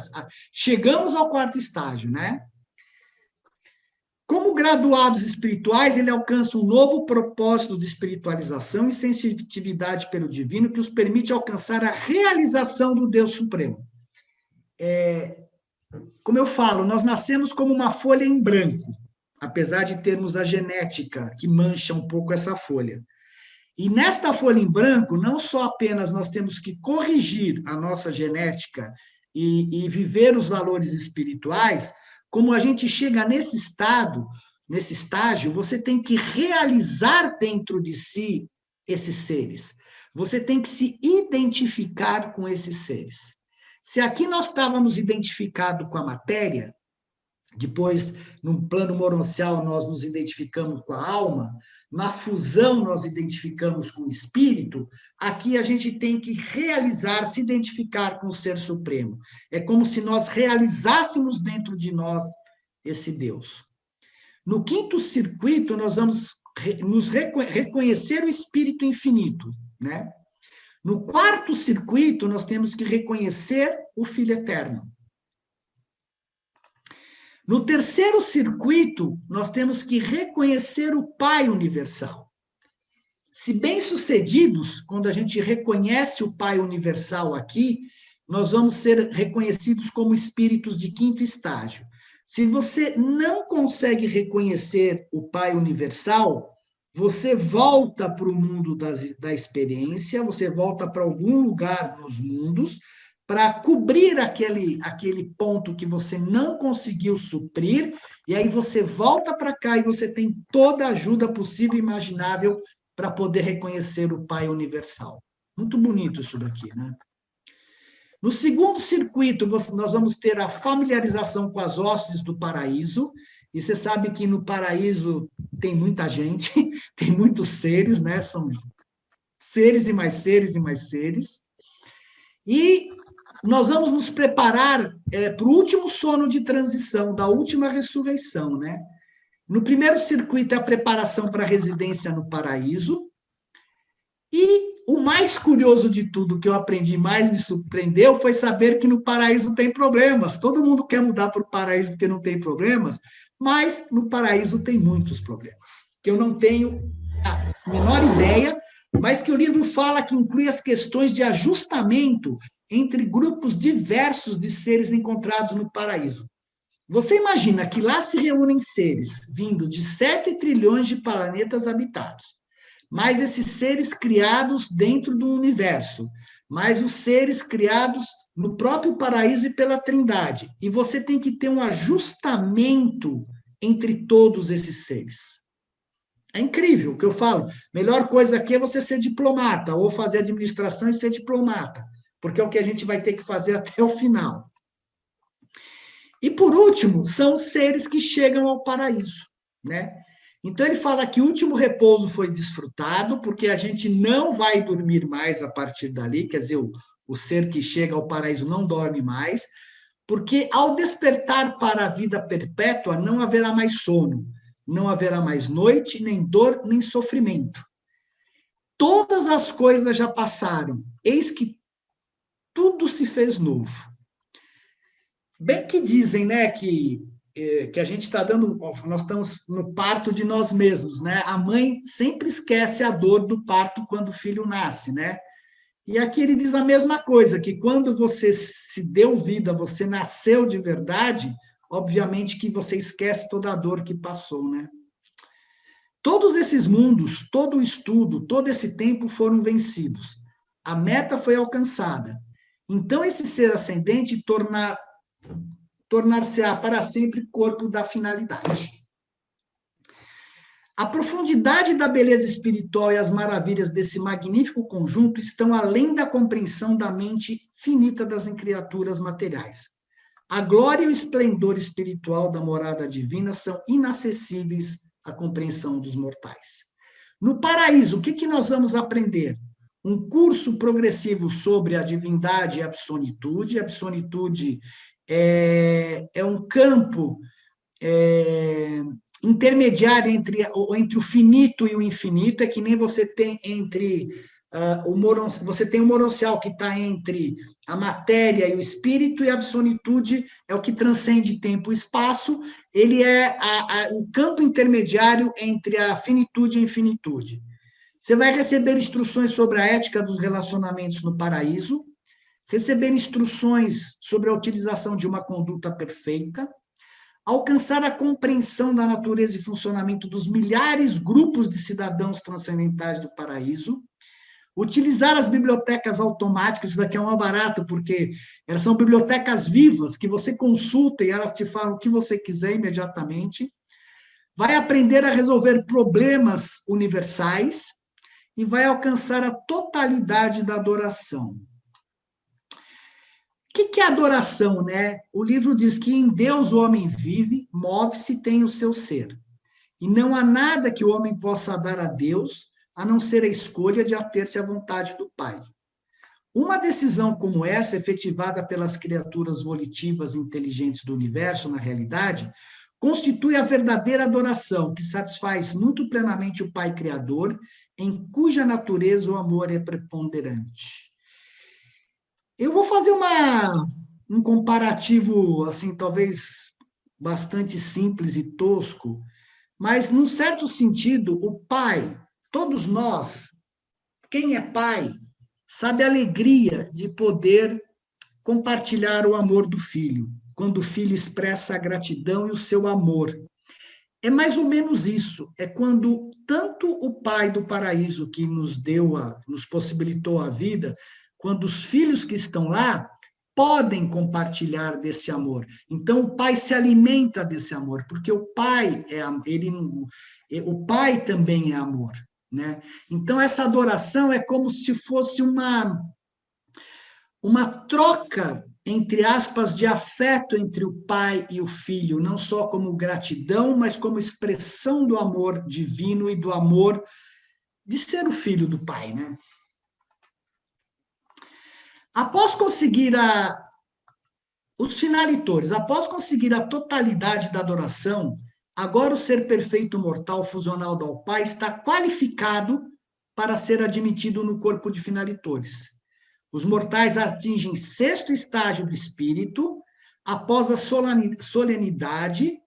chegamos ao 4º estágio, né? Como graduados espirituais, ele alcança um novo propósito de espiritualização e sensitividade pelo divino que os permite alcançar a realização do Deus Supremo. Como eu falo, nós nascemos como uma folha em branco, apesar de termos a genética que mancha um pouco essa folha. E nesta folha em branco, não só apenas nós temos que corrigir a nossa genética e viver os valores espirituais, como a gente chega nesse estágio, você tem que realizar dentro de si esses seres. Você tem que se identificar com esses seres. Se aqui nós estávamos identificados com a matéria, depois, num plano moroncial, nós nos identificamos com a alma, na fusão nós identificamos com o espírito, aqui a gente tem que realizar, se identificar com o Ser Supremo. É como se nós realizássemos dentro de nós esse Deus. No 5º circuito, nós vamos reconhecer o espírito infinito, né? No 4º circuito, nós temos que reconhecer o Filho Eterno. No 3º circuito, nós temos que reconhecer o Pai Universal. Se bem-sucedidos, quando a gente reconhece o Pai Universal aqui, nós vamos ser reconhecidos como espíritos de 5º estágio. Se você não consegue reconhecer o Pai Universal, você volta para o mundo da experiência, você volta para algum lugar nos mundos, para cobrir aquele ponto que você não conseguiu suprir, e aí você volta para cá e você tem toda a ajuda possível e imaginável para poder reconhecer o Pai Universal. Muito bonito isso daqui, né? No 2º circuito, nós vamos ter a familiarização com as hostes do paraíso, e você sabe que no paraíso tem muita gente, tem muitos seres, né? São seres e mais seres e mais seres. E nós vamos nos preparar para o último sono de transição, da última ressurreição, né? No 1º circuito é a preparação para a residência no paraíso. E o mais curioso de tudo, que eu aprendi mais, me surpreendeu, foi saber que no paraíso tem problemas. Todo mundo quer mudar para o paraíso porque não tem problemas, mas no paraíso tem muitos problemas, que eu não tenho a menor ideia, mas que o livro fala que inclui as questões de ajustamento entre grupos diversos de seres encontrados no paraíso. Você imagina que lá se reúnem seres vindo de 7 trilhões de planetas habitados, mais esses seres criados dentro do universo, mais os seres criados no próprio paraíso e pela Trindade. E você tem que ter um ajustamento entre todos esses seres. É incrível o que eu falo. Melhor coisa aqui é você ser diplomata, ou fazer administração e ser diplomata, porque é o que a gente vai ter que fazer até o final. E, por último, são os seres que chegam ao paraíso, né? Então, ele fala que o último repouso foi desfrutado, porque a gente não vai dormir mais a partir dali, quer dizer, o ser que chega ao paraíso não dorme mais, porque ao despertar para a vida perpétua, não haverá mais sono, não haverá mais noite, nem dor, nem sofrimento. Todas as coisas já passaram, eis que tudo se fez novo. Bem que dizem, né, que a gente está dando, nós estamos no parto de nós mesmos, né? A mãe sempre esquece a dor do parto quando o filho nasce, né? E aqui ele diz a mesma coisa, que quando você se deu vida, você nasceu de verdade, obviamente que você esquece toda a dor que passou, né? Todos esses mundos, todo o estudo, todo esse tempo foram vencidos. A meta foi alcançada. Então, esse ser ascendente tornar-se-á para sempre corpo da finalidade. A profundidade da beleza espiritual e as maravilhas desse magnífico conjunto estão além da compreensão da mente finita das criaturas materiais. A glória e o esplendor espiritual da morada divina são inacessíveis à compreensão dos mortais. No paraíso, o que nós vamos aprender? Um curso progressivo sobre a divindade e a psonitude. A psonitude é um campo intermediário entre o finito e o infinito, é que nem você tem entre você tem o moroncial que está entre a matéria e o espírito, e a psonitude é o que transcende tempo e espaço, ele é o campo intermediário entre a finitude e a infinitude. Você vai receber instruções sobre a ética dos relacionamentos no paraíso, receber instruções sobre a utilização de uma conduta perfeita, alcançar a compreensão da natureza e funcionamento dos milhares de grupos de cidadãos transcendentais do paraíso, utilizar as bibliotecas automáticas, isso daqui é um barato, porque elas são bibliotecas vivas, que você consulta e elas te falam o que você quiser imediatamente, vai aprender a resolver problemas universais e vai alcançar a totalidade da adoração. O que é adoração, né? O livro diz que em Deus o homem vive, move-se e tem o seu ser. E não há nada que o homem possa dar a Deus, a não ser a escolha de ater-se à vontade do Pai. Uma decisão como essa, efetivada pelas criaturas volitivas e inteligentes do universo, na realidade, constitui a verdadeira adoração, que satisfaz muito plenamente o Pai Criador, em cuja natureza o amor é preponderante. Eu vou fazer um comparativo, assim, talvez bastante simples e tosco, mas, num certo sentido, o pai, todos nós, quem é pai, sabe a alegria de poder compartilhar o amor do filho, quando o filho expressa a gratidão e o seu amor. É mais ou menos isso, é quando tanto o pai do paraíso que nos possibilitou a vida, quando os filhos que estão lá podem compartilhar desse amor. Então, o pai se alimenta desse amor, porque o pai o pai também é amor, né? Então, essa adoração é como se fosse uma troca, entre aspas, de afeto entre o pai e o filho, não só como gratidão, mas como expressão do amor divino e do amor de ser o filho do pai, né? Após conseguir os finalitores, após conseguir a totalidade da adoração, agora o ser perfeito mortal fusional do Pai está qualificado para ser admitido no corpo de finalitores. Os mortais atingem sexto estágio do espírito, após a solenidade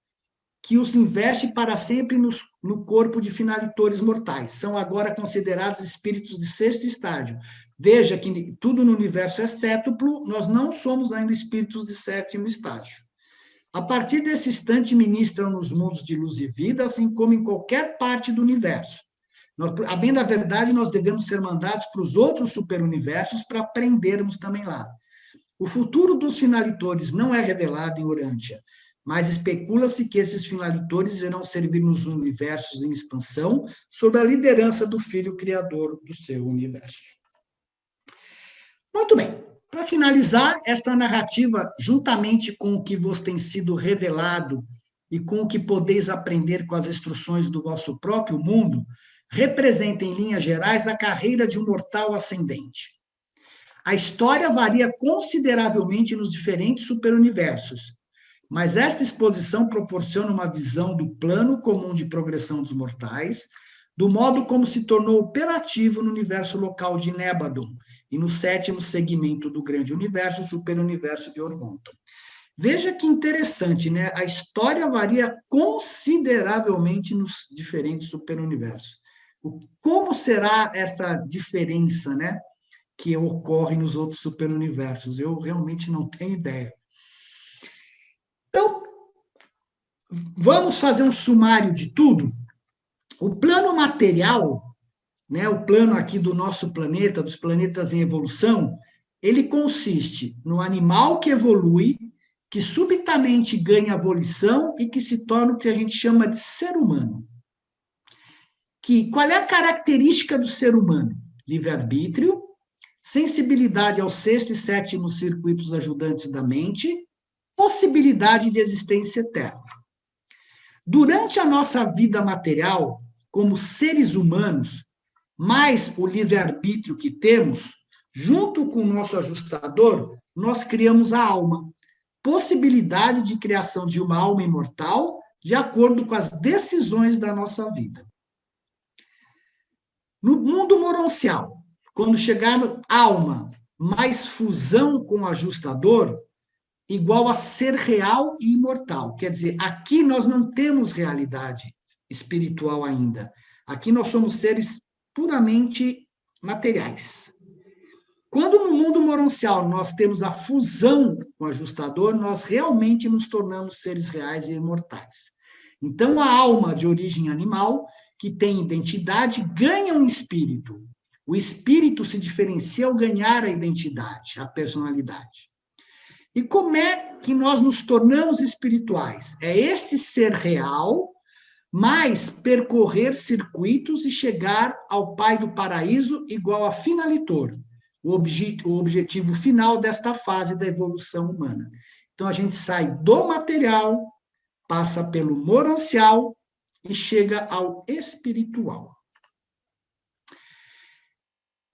que os investe para sempre no corpo de finalitores mortais. São agora considerados espíritos de sexto estágio. Veja que tudo no universo é sétuplo, nós não somos ainda espíritos de sétimo estágio. A partir desse instante, ministram nos mundos de luz e vida, assim como em qualquer parte do universo. A bem da verdade, nós devemos ser mandados para os outros superuniversos para aprendermos também lá. O futuro dos finalitores não é revelado em Urântia, mas especula-se que esses finalitores irão servir nos universos em expansão, sob a liderança do Filho Criador do seu universo. Muito bem. Para finalizar, esta narrativa, juntamente com o que vos tem sido revelado e com o que podeis aprender com as instruções do vosso próprio mundo, representa, em linhas gerais, a carreira de um mortal ascendente. A história varia consideravelmente nos diferentes superuniversos, mas esta exposição proporciona uma visão do plano comum de progressão dos mortais, do modo como se tornou operativo no universo local de Nébadon e no 7º segmento do grande universo, o superuniverso de Orvonton. Veja que interessante, né? A história varia consideravelmente nos diferentes superuniversos. Como será essa diferença, né, que ocorre nos outros superuniversos? Eu realmente não tenho ideia. Então, vamos fazer um sumário de tudo? O plano material, né, o plano aqui do nosso planeta, dos planetas em evolução, ele consiste no animal que evolui, que subitamente ganha volição e que se torna o que a gente chama de ser humano. Qual é a característica do ser humano? Livre-arbítrio, sensibilidade aos 6º e 7º circuitos ajudantes da mente, possibilidade de existência eterna. Durante a nossa vida material, como seres humanos, mais o livre-arbítrio que temos, junto com o nosso ajustador, nós criamos a alma, possibilidade de criação de uma alma imortal, de acordo com as decisões da nossa vida. No mundo moroncial, quando chegar alma mais fusão com o ajustador, igual a ser real e imortal. Quer dizer, aqui nós não temos realidade espiritual ainda. Aqui nós somos seres puramente materiais. Quando no mundo moroncial nós temos a fusão com o ajustador, nós realmente nos tornamos seres reais e imortais. Então, a alma de origem animal, que tem identidade, ganha um espírito. O espírito se diferencia ao ganhar a identidade, a personalidade. E como é que nós nos tornamos espirituais? É este ser real, mas percorrer circuitos e chegar ao Pai do Paraíso igual a finalitor, o objetivo final desta fase da evolução humana. Então, a gente sai do material, passa pelo moroncial e chega ao espiritual.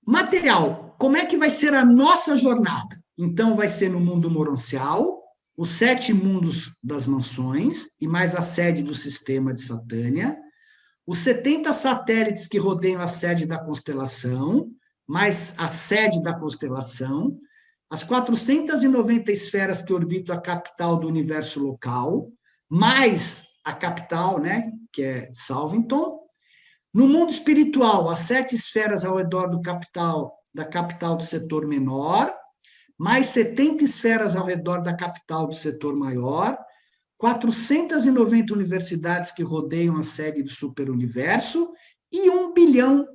Material, como é que vai ser a nossa jornada? Então, vai ser no mundo moroncial, os 7 mundos das mansões, e mais a sede do sistema de Satânia, os 70 satélites que rodeiam a sede da constelação, mais a sede da constelação, as 490 esferas que orbitam a capital do universo local, mais a capital, né, que é Salvington. No mundo espiritual, as 7 esferas ao redor da capital do setor menor, mais 70 esferas ao redor da capital do setor maior, 490 universidades que rodeiam a sede do superuniverso e 1 bilhão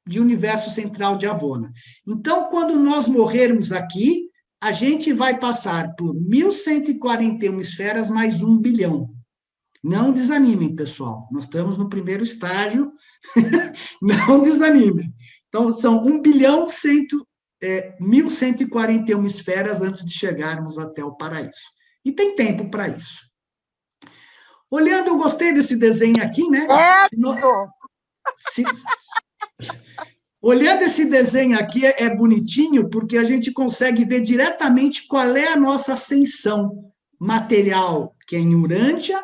de universo central de Avona. Então, quando nós morrermos aqui, a gente vai passar por 1.141 esferas mais 1 bilhão. Não desanimem, pessoal. Nós estamos no primeiro estágio. Não desanimem. Então, são 1 bilhão 1.141 esferas antes de chegarmos até o paraíso. E tem tempo para isso. Olhando, eu gostei desse desenho aqui, né? Olhando esse desenho aqui, é bonitinho, porque a gente consegue ver diretamente qual é a nossa ascensão material, que é em Urântia,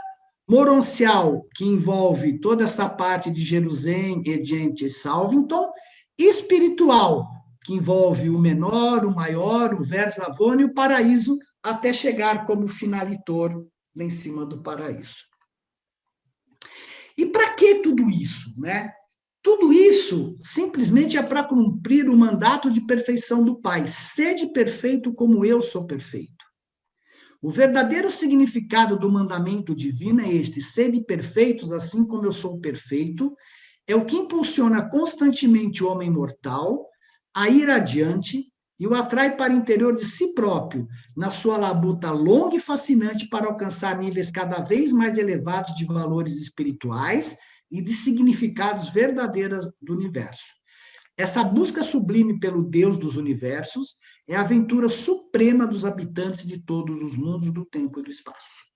moroncial, que envolve toda essa parte de Jerusalém, Edente e Salvington, e espiritual, que envolve o menor, o maior, o Vers Avona e o paraíso, até chegar como finalitor lá em cima do paraíso. E para que tudo isso, né? Tudo isso simplesmente é para cumprir o mandato de perfeição do Pai. Sede perfeito como eu sou perfeito. O verdadeiro significado do mandamento divino é este: sede perfeitos assim como eu sou perfeito. É o que impulsiona constantemente o homem mortal a ir adiante, e o atrai para o interior de si próprio, na sua labuta longa e fascinante para alcançar níveis cada vez mais elevados de valores espirituais e de significados verdadeiros do universo. Essa busca sublime pelo Deus dos universos é a aventura suprema dos habitantes de todos os mundos, do tempo e do espaço.